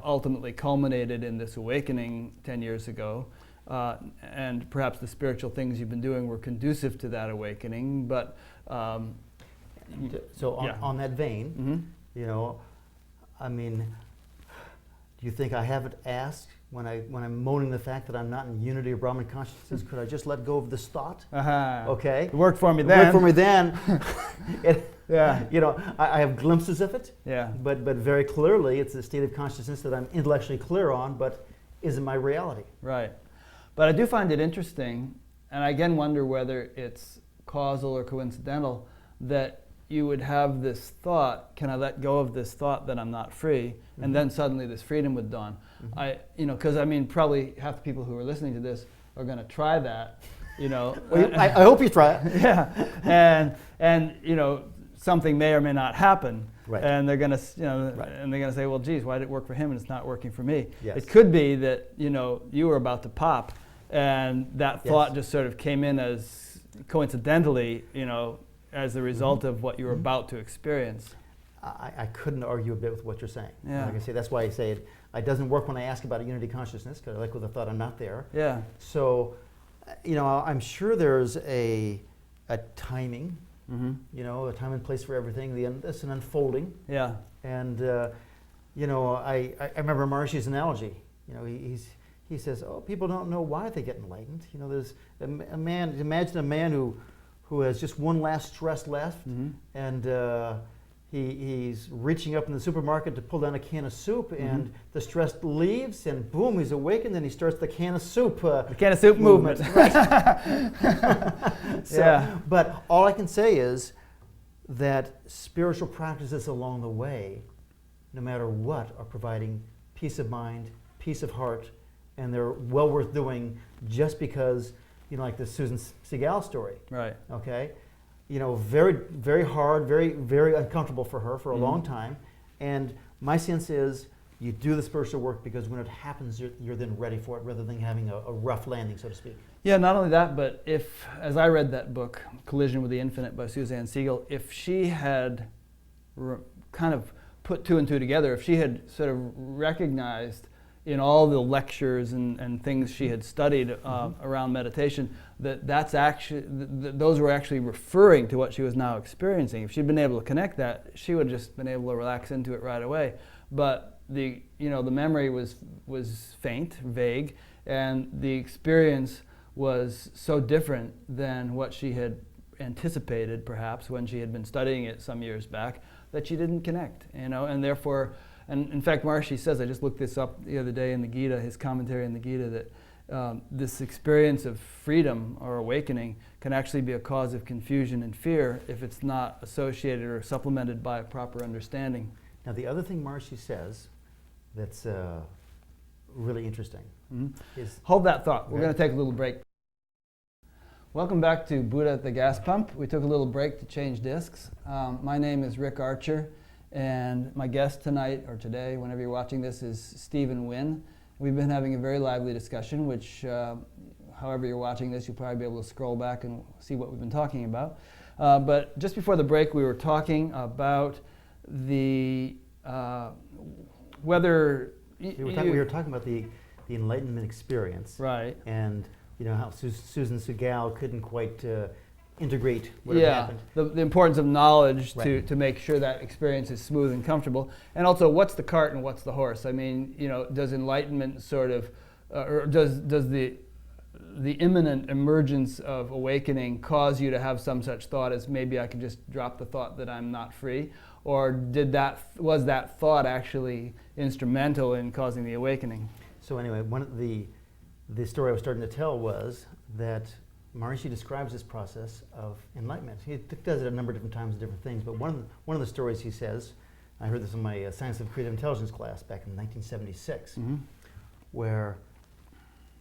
ultimately culminated in this awakening 10 years ago. And perhaps the spiritual things you've been doing were conducive to that awakening. But So on that vein, I mean, do you think I haven't asked when I'm moaning the fact that I'm not in unity of Brahman consciousness? Could I just let go of this thought? Okay. It worked for me It then. worked for me then. Yeah. I have glimpses of it. Yeah. But very clearly, it's a state of consciousness that I'm intellectually clear on, but isn't my reality. Right. But I do find it interesting, and I again wonder whether it's causal or coincidental, that you would have this thought, can I let go of this thought that I'm not free? And then suddenly this freedom would dawn. Because probably half the people who are listening to this are going to try that, Well, I hope you try it. Yeah. And something may or may not happen. Right. And they're going to, Right. and they're going to say, well, geez, why did it work for him and it's not working for me? Yes. It could be that, you were about to pop and that thought just sort of came in as coincidentally, as a result of what you were about to experience. I couldn't argue a bit with what you're saying. Yeah. Like I say, that's why I say it doesn't work when I ask about a unity consciousness, because I like with the thought I'm not there. Yeah. So, I'm sure there's a timing, a time and place for everything. It's an unfolding. Yeah. And, I remember Maharishi's analogy. He says, people don't know why they get enlightened. There's a man, imagine a man who has just one last stress left, and he's reaching up in the supermarket to pull down a can of soup, and the stress leaves, and boom, he's awakened, and he starts the can of soup. The can of soup movement. But all I can say is that spiritual practices along the way, no matter what, are providing peace of mind, peace of heart, and they're well worth doing just because, like the Susan Segal story. Right. Okay? Very, very hard, very, very uncomfortable for her for a long time. And my sense is you do the spiritual work because when it happens, you're then ready for it rather than having a rough landing, so to speak. Yeah, not only that, but if, as I read that book, Collision with the Infinite by Suzanne Segal, if she had kind of put two and two together, if she had sort of recognized in all the lectures and things she had studied around meditation, that's actually those were actually referring to what she was now experiencing. If she'd been able to connect that, she would have just been able to relax into it right away. But the memory was faint, vague, and the experience was so different than what she had anticipated, perhaps when she had been studying it some years back, that she didn't connect. And therefore. And in fact, Maharishi says, I just looked this up the other day in the Gita, his commentary in the Gita, that this experience of freedom or awakening can actually be a cause of confusion and fear if it's not associated or supplemented by a proper understanding. Now, the other thing Maharishi says that's really interesting is... Hold that thought. We're going to take a little break. Welcome back to Buddha at the Gas Pump. We took a little break to change discs. My name is Rick Archer. And my guest tonight, or today, whenever you're watching this, is Stephen Wynn. We've been having a very lively discussion, which, however you're watching this, you'll probably be able to scroll back and see what we've been talking about. But just before the break, we were talking about the whether... We were talking about the enlightenment experience. Right. And, how Susan Segal couldn't quite... integrate what had happened. The importance of knowledge Right. to make sure that experience is smooth and comfortable. And also, what's the cart and what's the horse? I mean, does enlightenment sort of, or does the the imminent emergence of awakening cause you to have some such thought as maybe I could just drop the thought that I'm not free? Or was that thought actually instrumental in causing the awakening? So anyway, one of the story I was starting to tell was that Maharishi describes this process of enlightenment. He does it a number of different times, different things, but one of the stories he says, I heard this in my Science of Creative Intelligence class back in 1976, where,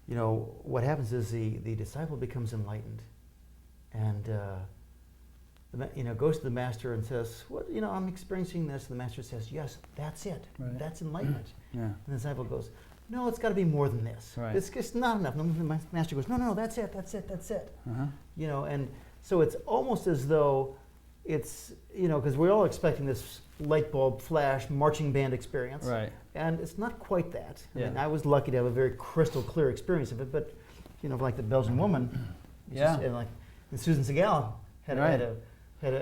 you know, what happens is the disciple becomes enlightened, and goes to the master and says, "What, you know, I'm experiencing this." And the master says, "Yes, that's it. Right. That's enlightenment." Yeah. And the disciple goes, "No, it's got to be more than this. Right. It's not enough." And the master goes, "No, that's it. Uh-huh. You know, and so it's almost as though it's, you know, because we're all expecting this light bulb flash marching band experience, Right. and it's not quite that. I Yeah. mean, I was lucky to have a very crystal clear experience of it, but, you know, like the Belgian woman, Yeah. and like and Susan Segal had Right. a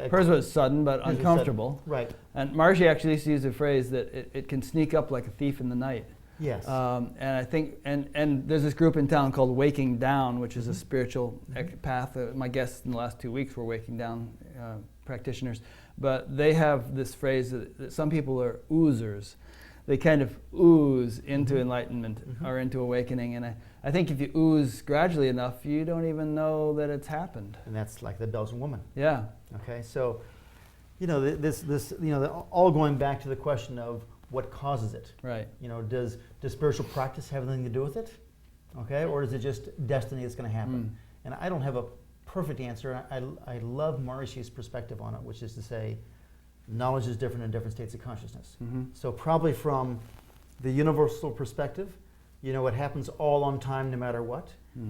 Hers was sudden but hers was uncomfortable. sudden. Right. And Maharishi actually used to use a phrase that it can sneak up like a thief in the night. Yes. And I think, and there's this group in town called Waking Down, which is a spiritual path. My guests in the last 2 weeks were Waking Down practitioners. But they have this phrase that some people are oozers. They kind of ooze into enlightenment or into awakening. And I think if you ooze gradually enough, you don't even know that it's happened. And that's like the Belgian woman. Yeah. Okay, so, you know, all going back to the question of what causes it. Right. You know, does spiritual practice have anything to do with it? Okay, or is it just destiny that's going to happen? And I don't have a perfect answer. I love Maharishi's perspective on it, which is to say, knowledge is different in different states of consciousness. So probably from the universal perspective, you know, it happens all on time no matter what.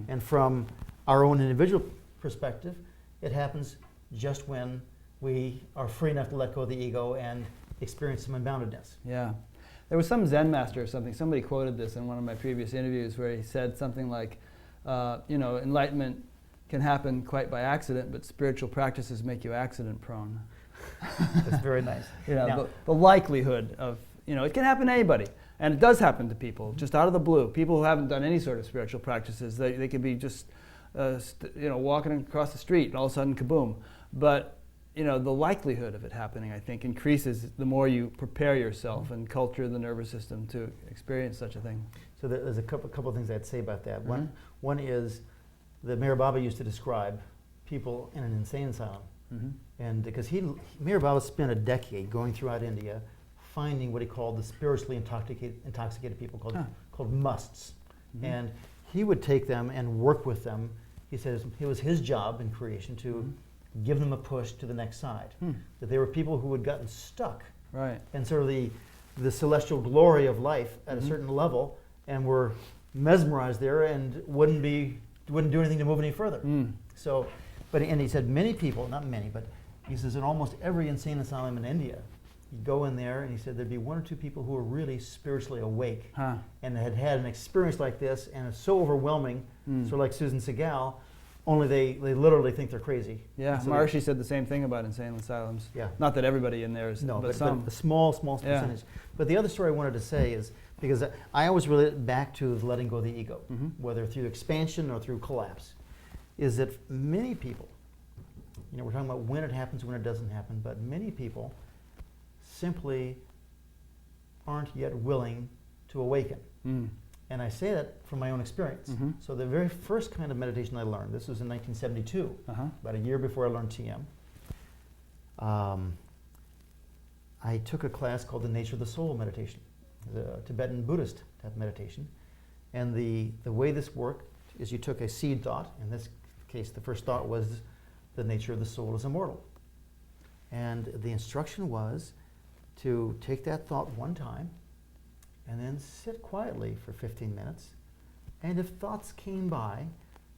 And from our own individual perspective, it happens just when we are free enough to let go of the ego and experience some unboundedness. Yeah. There was some Zen master or something, somebody quoted this in one of my previous interviews where he said something like, you know, enlightenment can happen quite by accident, but spiritual practices make you accident prone. That's very nice. You know, Now, the likelihood of, you know, it can happen to anybody. And it does happen to people, just out of the blue. People who haven't done any sort of spiritual practices, they could be just, you know, walking across the street and all of a sudden, kaboom. But, you know, the likelihood of it happening, I think, increases the more you prepare yourself and culture the nervous system to experience such a thing. so there's a couple of things I'd say about that. One is that Meher Baba used to describe people in an insane asylum. And because Meher Baba spent a decade going throughout India finding what he called the spiritually intoxicated people called musts. And he would take them and work with them. He says it was his job in creation to give them a push to the next side. That they were people who had gotten stuck Right. in sort of the celestial glory of life at a certain level and were mesmerized there and wouldn't do anything to move any further. So, and he said many people, not many, but he says in almost every insane asylum in India, you go in there and he said there'd be one or two people who were really spiritually awake and had had an experience like this and it's so overwhelming, sort of like Susan Segal, only they literally think they're crazy. Yeah, So Maharishi said the same thing about insane asylums. Yeah. Not that everybody in there is, No, but but some. a small percentage. But the other story I wanted to say is, because I always relate it back to letting go of the ego, whether through expansion or through collapse, is that many people, you know, we're talking about when it happens, when it doesn't happen, but many people simply aren't yet willing to awaken. And I say that from my own experience. So the very first kind of meditation I learned, this was in 1972, about a year before I learned TM, I took a class called the Nature of the Soul meditation, the Tibetan Buddhist type meditation. And the way this worked is you took a seed thought. In this case, the first thought was the nature of the soul is immortal. And the instruction was to take that thought one time and then sit quietly for 15 minutes. And if thoughts came by,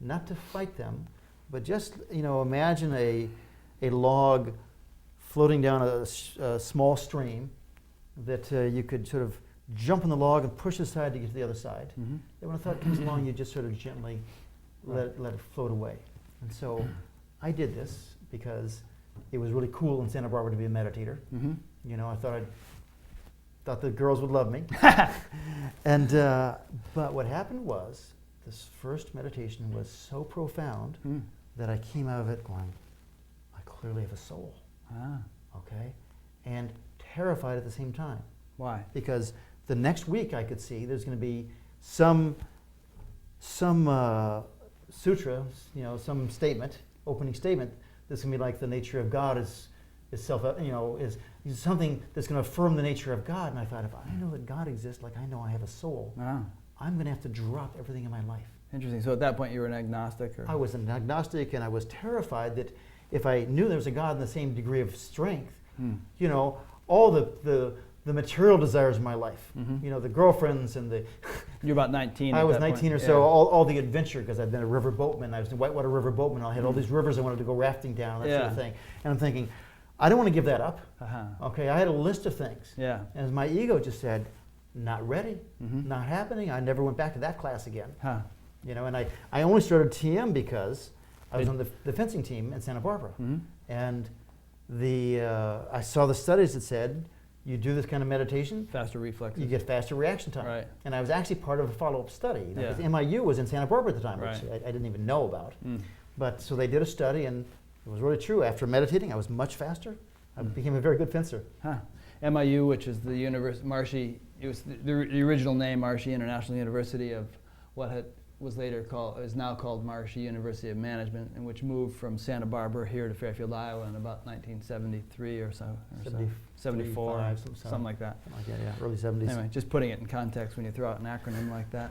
not to fight them, but just, you know, imagine a log floating down a small stream that you could sort of jump on the log and push aside to get to the other side. And when a thought comes along, you just sort of gently let it float away. And so I did this because it was really cool in Santa Barbara to be a meditator. You know, I thought the girls would love me. And but what happened was this first meditation was so profound Mm. that I came out of it going, I clearly have a soul, Ah, okay? And terrified at the same time. why? Because the next week I could see there's going to be some sutra, you know, some statement, opening statement, that's going to be like the nature of God is self, you know, is something that's going to affirm the nature of God. And I thought, if I know that God exists, like I know I have a soul, Ah, I'm going to have to drop everything in my life. interesting. So at that point you were an agnostic, or? I was an agnostic, and I was terrified that if I knew there was a God in the same degree of strength, Hmm. you know, all the material desires of my life, Mhm. you know, the girlfriends and the You're about 19. I at was that 19 point. or so, Yeah. all the adventure, because I've been a river boatman. I was a whitewater river boatman. I had all these rivers I wanted to go rafting down, that sort of Yeah. thing. And I'm thinking, I don't want to give that up. Uh-huh. Okay, I had a list of things. Yeah. And as my ego just said, not ready, Mhm. not happening. I never went back to that class again. Huh. You know, and I only started TM because I was Did- on the fencing team in Santa Barbara. Mhm. And I saw the studies that said, you do this kind of meditation, Faster reflexes. you get faster reaction time. Right. And I was actually part of a follow-up study. You know, Yeah. 'cause MIU was in Santa Barbara at the time, Right. which I didn't even know about. Mm. But so they did a study, and it was really true. After meditating, I was much faster. I became a very good fencer. Huh. MIU, which is the Marshy, it was the original name, Marshy International University, of what was now called Marshy University of Management, and which moved from Santa Barbara here to Fairfield, Iowa in about 1973 or so. 74, 75, something like that. Something like that, yeah, early 70s. Anyway, just putting it in context when you throw out an acronym like that.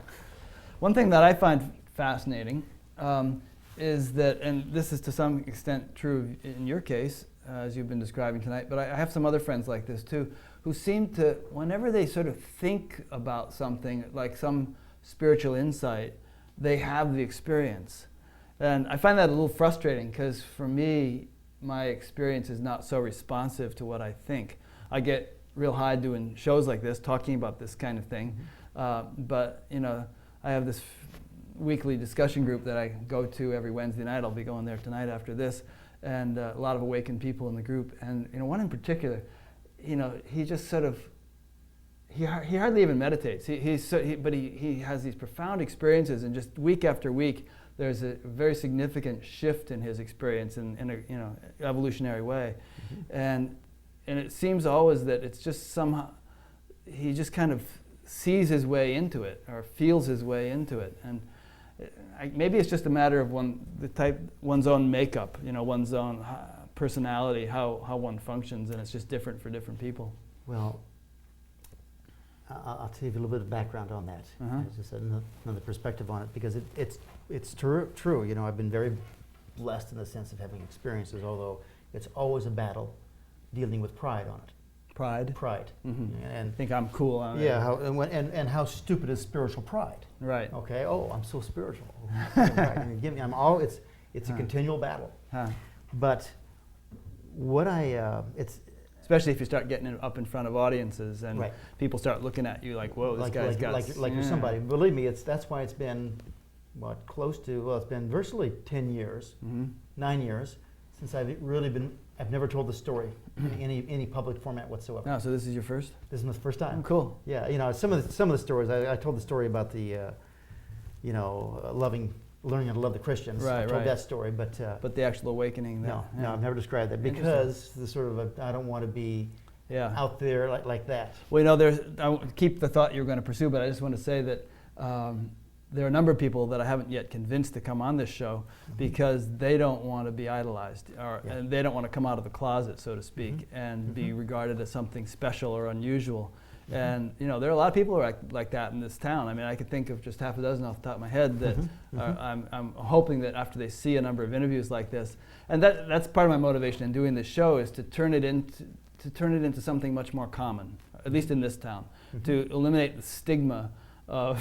One thing that I find fascinating is that, and this is to some extent true in your case, as you've been describing tonight, but I have some other friends like this too, who seem to, whenever they sort of think about something, like some spiritual insight, they have the experience. And I find that a little frustrating, because for me, my experience is not so responsive to what I think. I get real high doing shows like this, talking about this kind of thing. But, you know, I have this weekly discussion group that I go to every Wednesday night. I'll be going there tonight after this. And a lot of awakened people in the group. And, you know, one in particular, you know, he just sort of, he hardly even meditates. But he has these profound experiences, and just week after week, there's a very significant shift in his experience in a evolutionary way. And it seems always that it's just somehow, he just kind of sees his way into it, or feels his way into it. And maybe it's just a matter of one's own makeup, you know, one's own personality, how one functions, and it's just different for different people. Well, I'll tell you a little bit of background on that. Uh-huh. Just another perspective on it, because it's true. You know, I've been very blessed in the sense of having experiences, although it's always a battle dealing with pride on it. Pride. Pride. Mhm. And Think I'm cool on it. yeah, and how stupid is spiritual pride? Right. Okay. Oh, I'm so spiritual. Right. Give me. It's a continual battle. Huh. But what it's Especially if you start getting up in front of audiences, and Right. people start looking at you like, "Whoa, this guy's got." like you're somebody. Believe me, that's why it's been it's been virtually 10 years, Mm-hmm. 9 years since I've never told the story in any public format whatsoever. No, so this is your first? This is my first time. Oh, cool. Yeah, you know, some of the stories I told the story about the, learning how to love the Christians. I Right, told right. that story, but But the actual awakening. no, yeah. I've never described that because the sort of I don't want to be Yeah. out there like that. Well, you know, I won't keep the thought you were going to pursue, but I just want to say that there are a number of people that I haven't yet convinced to come on this show because they don't want to be idolized, and they don't want to come out of the closet, so to speak, and be regarded as something special or unusual. And, you know, there are a lot of people who are like that in this town. I mean, I could think of just half a dozen off the top of my head that I'm hoping that after they see a number of interviews like this, and that's part of my motivation in doing this show, is to turn it into something much more common, at least in this town, to eliminate the stigma of,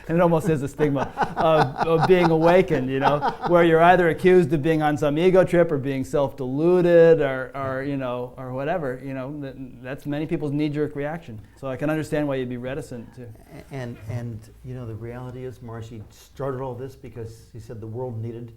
and it almost is a stigma, of being awakened, you know, where you're either accused of being on some ego trip or being self-deluded or you know, or whatever, you know, that's many people's knee-jerk reaction. So I can understand why you'd be reticent to. And you know, the reality is Marshy started all this because he said the world needed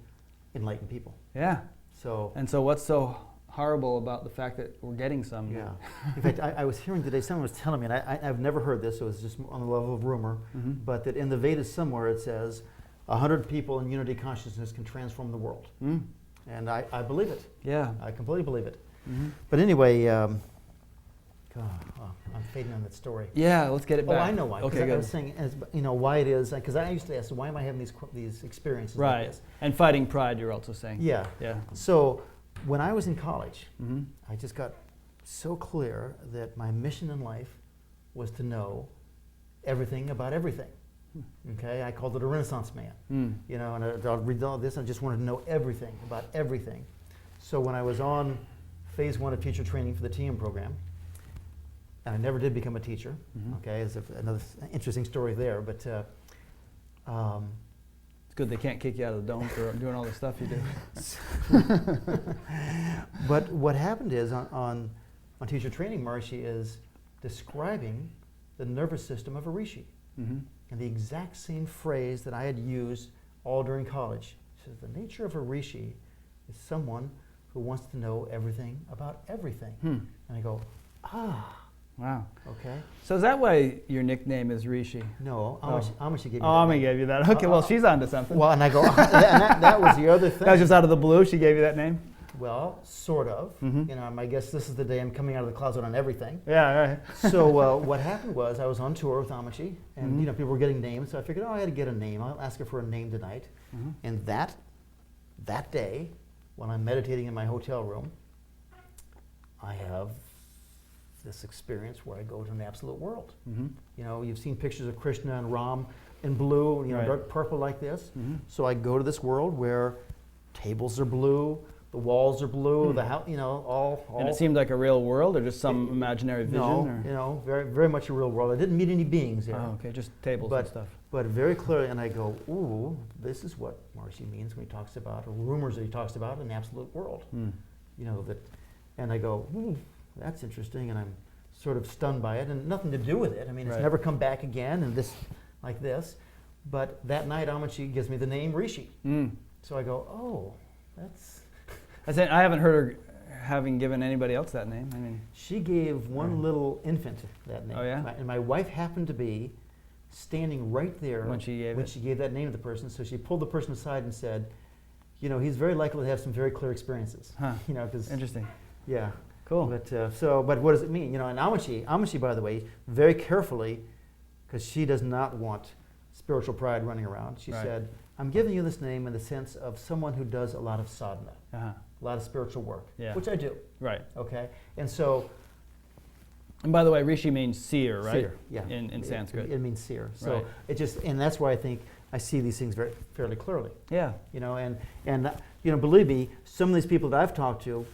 enlightened people. Yeah. So And so what's so horrible about the fact that we're getting some? yeah. In fact, I was hearing today, someone was telling me, and I've never heard this, so it's just on the level of rumor, but that in the Vedas somewhere it says, 100 people in unity consciousness can transform the world. Mm. And I believe it. Yeah. I completely believe it. Mm-hmm. But anyway, God, I'm fading on that story. Yeah, let's get it back. Oh, I know why. 'Cause Okay, I good. was saying, why it is, because I used to ask, why am I having these experiences like Right. this? And fighting pride, you're also saying. Yeah. Yeah. So when I was in college, Mm-hmm. I just got so clear that my mission in life was to know everything about everything. Okay, I called it a Renaissance man. Mm. You know, and I'll read all this. I just wanted to know everything about everything. So when I was on phase 1 of teacher training for the TM program, and I never did become a teacher. Mhm. Okay, it's another interesting story there. But It's good they can't kick you out of the dome for doing all the stuff you do. but what happened is on teacher training, Marcy is describing the nervous system of a rishi. Mm-hmm. And the exact same phrase that I had used all during college. She says, the nature of a rishi is someone who wants to know everything about everything. Hmm. And I go, ah, Wow. okay. So is that why your nickname is Rishi? No, Oh. Amish gave me Oh, that Ami name. gave you that. Okay, well, she's onto something. Well, and I go, and that was the other thing. That was just out of the blue. She gave you that name. Well, sort of. Mhm. You know, I guess this is the day I'm coming out of the closet on everything. Yeah. Right. So what happened was I was on tour with Amici, and Mhm. you know people were getting names. So I figured, oh, I got to get a name. I'll ask her for a name tonight. Mhm. And that day, when I'm meditating in my hotel room, I have this experience where I go to an absolute world. Mm-hmm. You know, you've seen pictures of Krishna and Ram in blue, you know, Right. dark purple like this. Mm-hmm. So I go to this world where tables are blue, the walls are blue, Hmm. the house, you know, all. And it seemed like a real world, or just some imaginary vision? No, or? you know, very, very much a real world. I didn't meet any beings there. Oh, okay, just tables But- and stuff. But very clearly, and I go, ooh, this is what Marcy means when he talks about, or rumors that he talks about, an absolute world. Mm. You know, that, and I go, ooh, that's interesting, and I'm sort of stunned by it, and nothing to do with it. I mean, it's Right. never come back again, and this, like this. But that night, Amachi gives me the name Rishi. Mm. So I go, oh, that's. I haven't heard her having given anybody else that name. I mean, She gave one Right. little infant that name. Oh, yeah? And my wife happened to be standing right there When she gave it? she gave that name to the person. So she pulled the person aside and said, you know, he's very likely to have some very clear experiences. Huh. You know, because interesting. yeah. Cool. But what does it mean? You know, and Amici, by the way, very carefully, because she does not want spiritual pride running around. She Right. said, I'm giving you this name in the sense of someone who does a lot of sadhana, Uh-huh. a lot of spiritual work, Yeah. which I do. Right. Okay, and so And by the way, Rishi means seer, right? seer, yeah, In Sanskrit. it means seer. So Right. it just, and that's why I think I see these things fairly clearly. Yeah. You know, and you know, believe me, some of these people that I've talked to,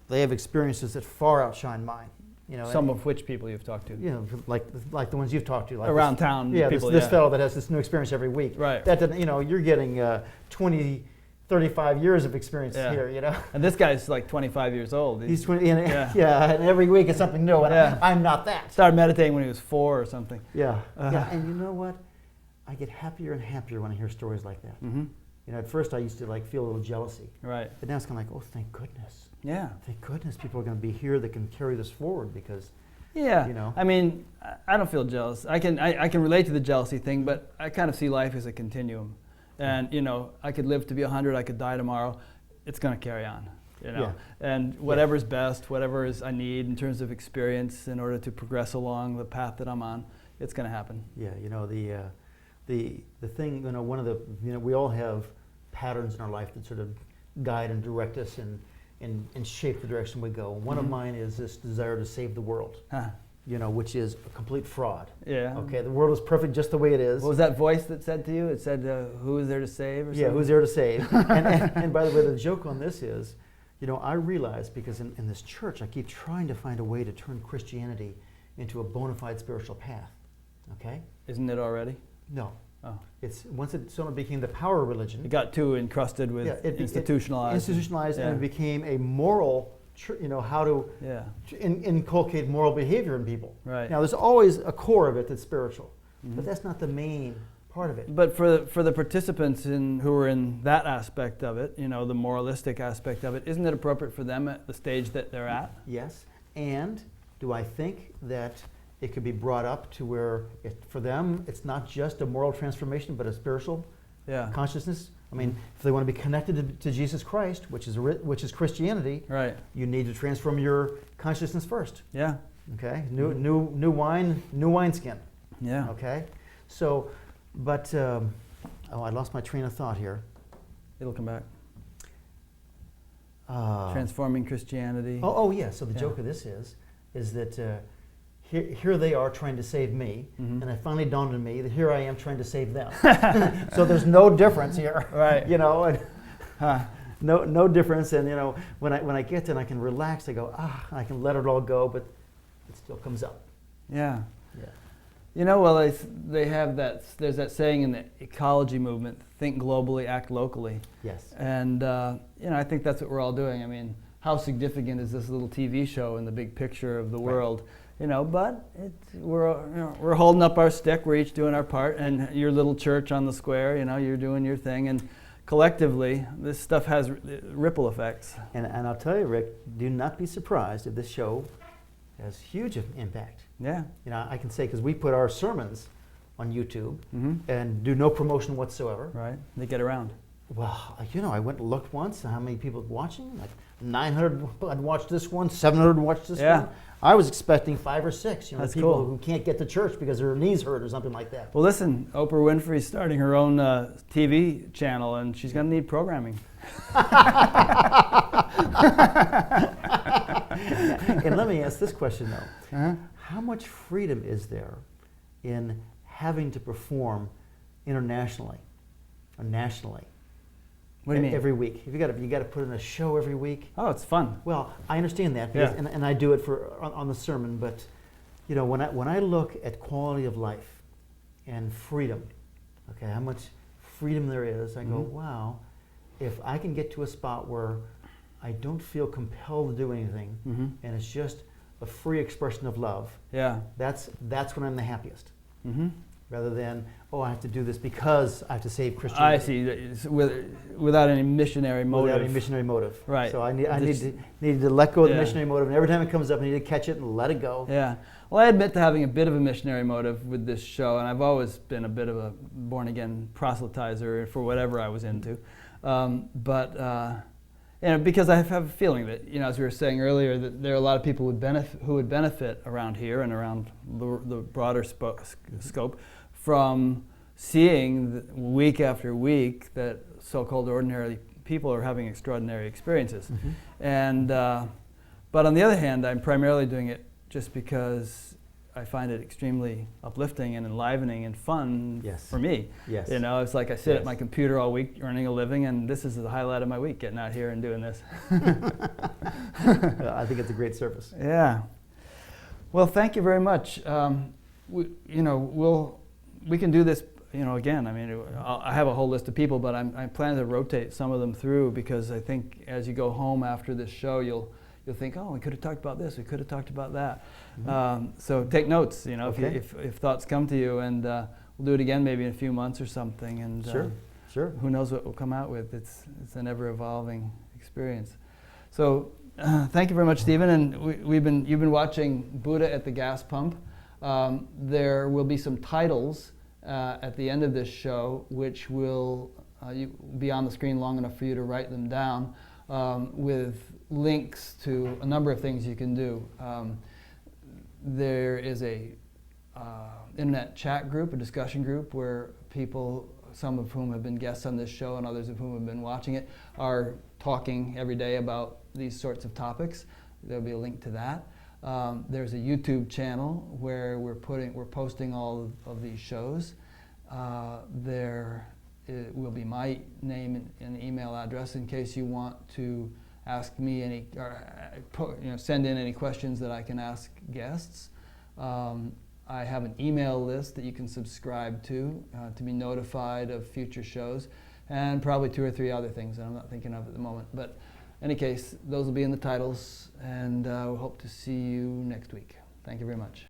they have experiences that far outshine mine. You know, Some and, of which people you've talked to. you know, like the ones you've talked to, like Around this, town yeah, people, this yeah. fellow that has this new experience every week. Right. That doesn't, you know, you're getting 20, 35 years of experience Yeah. here. You know, And this guy's like 25 years old. He he's 20, and, Yeah. yeah, and every week it's something new, and Yeah. I'm not that. started meditating when he was 4 or something. Yeah, Uh-huh. yeah, and you know what? I get happier and happier when I hear stories like that. Mm-hmm. You know, at first I used to like feel a little jealousy, Right. but now it's kind of like, oh, thank goodness. Yeah. Thank goodness people are going to be here that can carry this forward because, Yeah. You know? I mean, I don't feel jealous. I can relate to the jealousy thing, but I kind of see life as a continuum. And, you know, I could live to be 100, I could die tomorrow. It's going to carry on, you know. Yeah. And whatever's best, whatever is I need in terms of experience in order to progress along the path that I'm on, it's going to happen. yeah, you know, the thing, you know, one of the, you know, we all have patterns in our life that sort of guide and direct us and shape the direction we go. One of Mhm. mine is this desire to save the world, Huh. you know, which is a complete fraud. Yeah. Okay, the world is perfect just the way it is. What was that voice that said to you? It said, who is there to save or Yeah, something? who's there to save? and by the way, the joke on this is, you know, I realize because in this church, I keep trying to find a way to turn Christianity into a bona fide spiritual path. Okay? Isn't it already? No. Oh. It's once it sort of became the power religion. It got too encrusted with institutionalized. Institutionalized, Yeah. and it became a moral, you know, how to Yeah. inculcate moral behavior in people. Right. Now, there's always a core of it that's spiritual, Mhm. but that's not the main part of it. But for the participants who are in that aspect of it, you know, the moralistic aspect of it, isn't it appropriate for them at the stage that they're at? Yes, and do I think that it could be brought up to where, for them, it's not just a moral transformation, but a spiritual Yeah. consciousness. I mean, if they want to be connected to Jesus Christ, which is Christianity, Right. you need to transform your consciousness first. Yeah. Okay, new wine, new wineskin. Yeah. Okay, so, but I lost my train of thought here. It'll come back. Uh, Transforming Christianity. Oh yeah. So the Yeah. joke of this is that here they are trying to save me, Mhm. and it finally dawned on me that here I am trying to save them. So there's no difference here, Right. You know, and Huh. no difference. And you know, when I get there, and I can relax. I go, I can let it all go, but it still comes up. Yeah. Yeah. You know, well, they have that. There's that saying in the ecology movement: think globally, act locally. Yes. And you know, I think that's what we're all doing. I mean, how significant is this little TV show in the big picture of the world? You know, but we're holding up our stick. We're each doing our part, and your little church on the square. You know, you're doing your thing, and collectively, this stuff has ripple effects. And I'll tell you, Rick, do not be surprised if this show has huge impact. Yeah. You know, I can say because we put our sermons on YouTube Mm-hmm. and do no promotion whatsoever. Right. They get around. Well, you know, I went and looked once at how many people watching. Like 900 had watched this one, 700 watched this Yeah. one. I was expecting 5 or 6. You know, That's people cool. who can't get to church because their knees hurt or something like that. Well, listen, Oprah Winfrey's starting her own TV channel, and she's going to need programming. And let me ask this question though: Uh-huh. how much freedom is there in having to perform internationally or nationally? What do you mean? Every week, if you got to put in a show every week. Oh, it's fun. Well, I understand that, because, Yeah. and I do it on the sermon. But you know, when I look at quality of life and freedom, okay, how much freedom there is, I go, Mhm. wow, if I can get to a spot where I don't feel compelled to do anything, Mm-hmm. and it's just a free expression of love, Yeah. that's when I'm the happiest. Mm-hmm. Rather than, oh, I have to do this because I have to save I Christianity. see. It's without any missionary motive. Without any missionary motive. Right. So I need Just- to let go of the Yeah. missionary motive, and every time it comes up, I need to catch it and let it go. Yeah. Well, I admit to having a bit of a missionary motive with this show, and I've always been a bit of a born-again proselytizer for whatever I was into. You know, because I have a feeling that, you know, as we were saying earlier, that there are a lot of people who would benefit around here and around the broader scope from seeing week after week that so-called ordinary people are having extraordinary experiences. Mhm. And but on the other hand, I'm primarily doing it just because I find it extremely uplifting and enlivening and fun Yes. for me. Yes. You know, it's like I sit at Yes. my computer all week earning a living, and this is the highlight of my week, getting out here and doing this. I think it's a great service. Yeah. Well, thank you very much. We can do this, you know, again. I mean, I have a whole list of people, but I'm planning to rotate some of them through, because I think as you go home after this show, you'll think, oh, we could have talked about this, we could have talked about that. Mhm. So take notes, you know, Okay. if thoughts come to you, and we'll do it again maybe in a few months or something. And Sure. Sure. who knows what we'll come out with. It's an ever-evolving experience. So thank you very much, Stephen. And you've been watching Buddha at the Gas Pump. There will be some titles at the end of this show, which will be on the screen long enough for you to write them down, with links to a number of things you can do. There is a internet chat group, a discussion group, where people, some of whom have been guests on this show and others of whom have been watching it, are talking every day about these sorts of topics. There'll be a link to that. There's a YouTube channel where we're posting all of these shows. There will be my name and email address in case you want to ask me any, or send in any questions that I can ask guests. I have an email list that you can subscribe to be notified of future shows, and probably 2 or 3 other things that I'm not thinking of at the moment. But in any case, those will be in the titles, and we hope to see you next week. Thank you very much.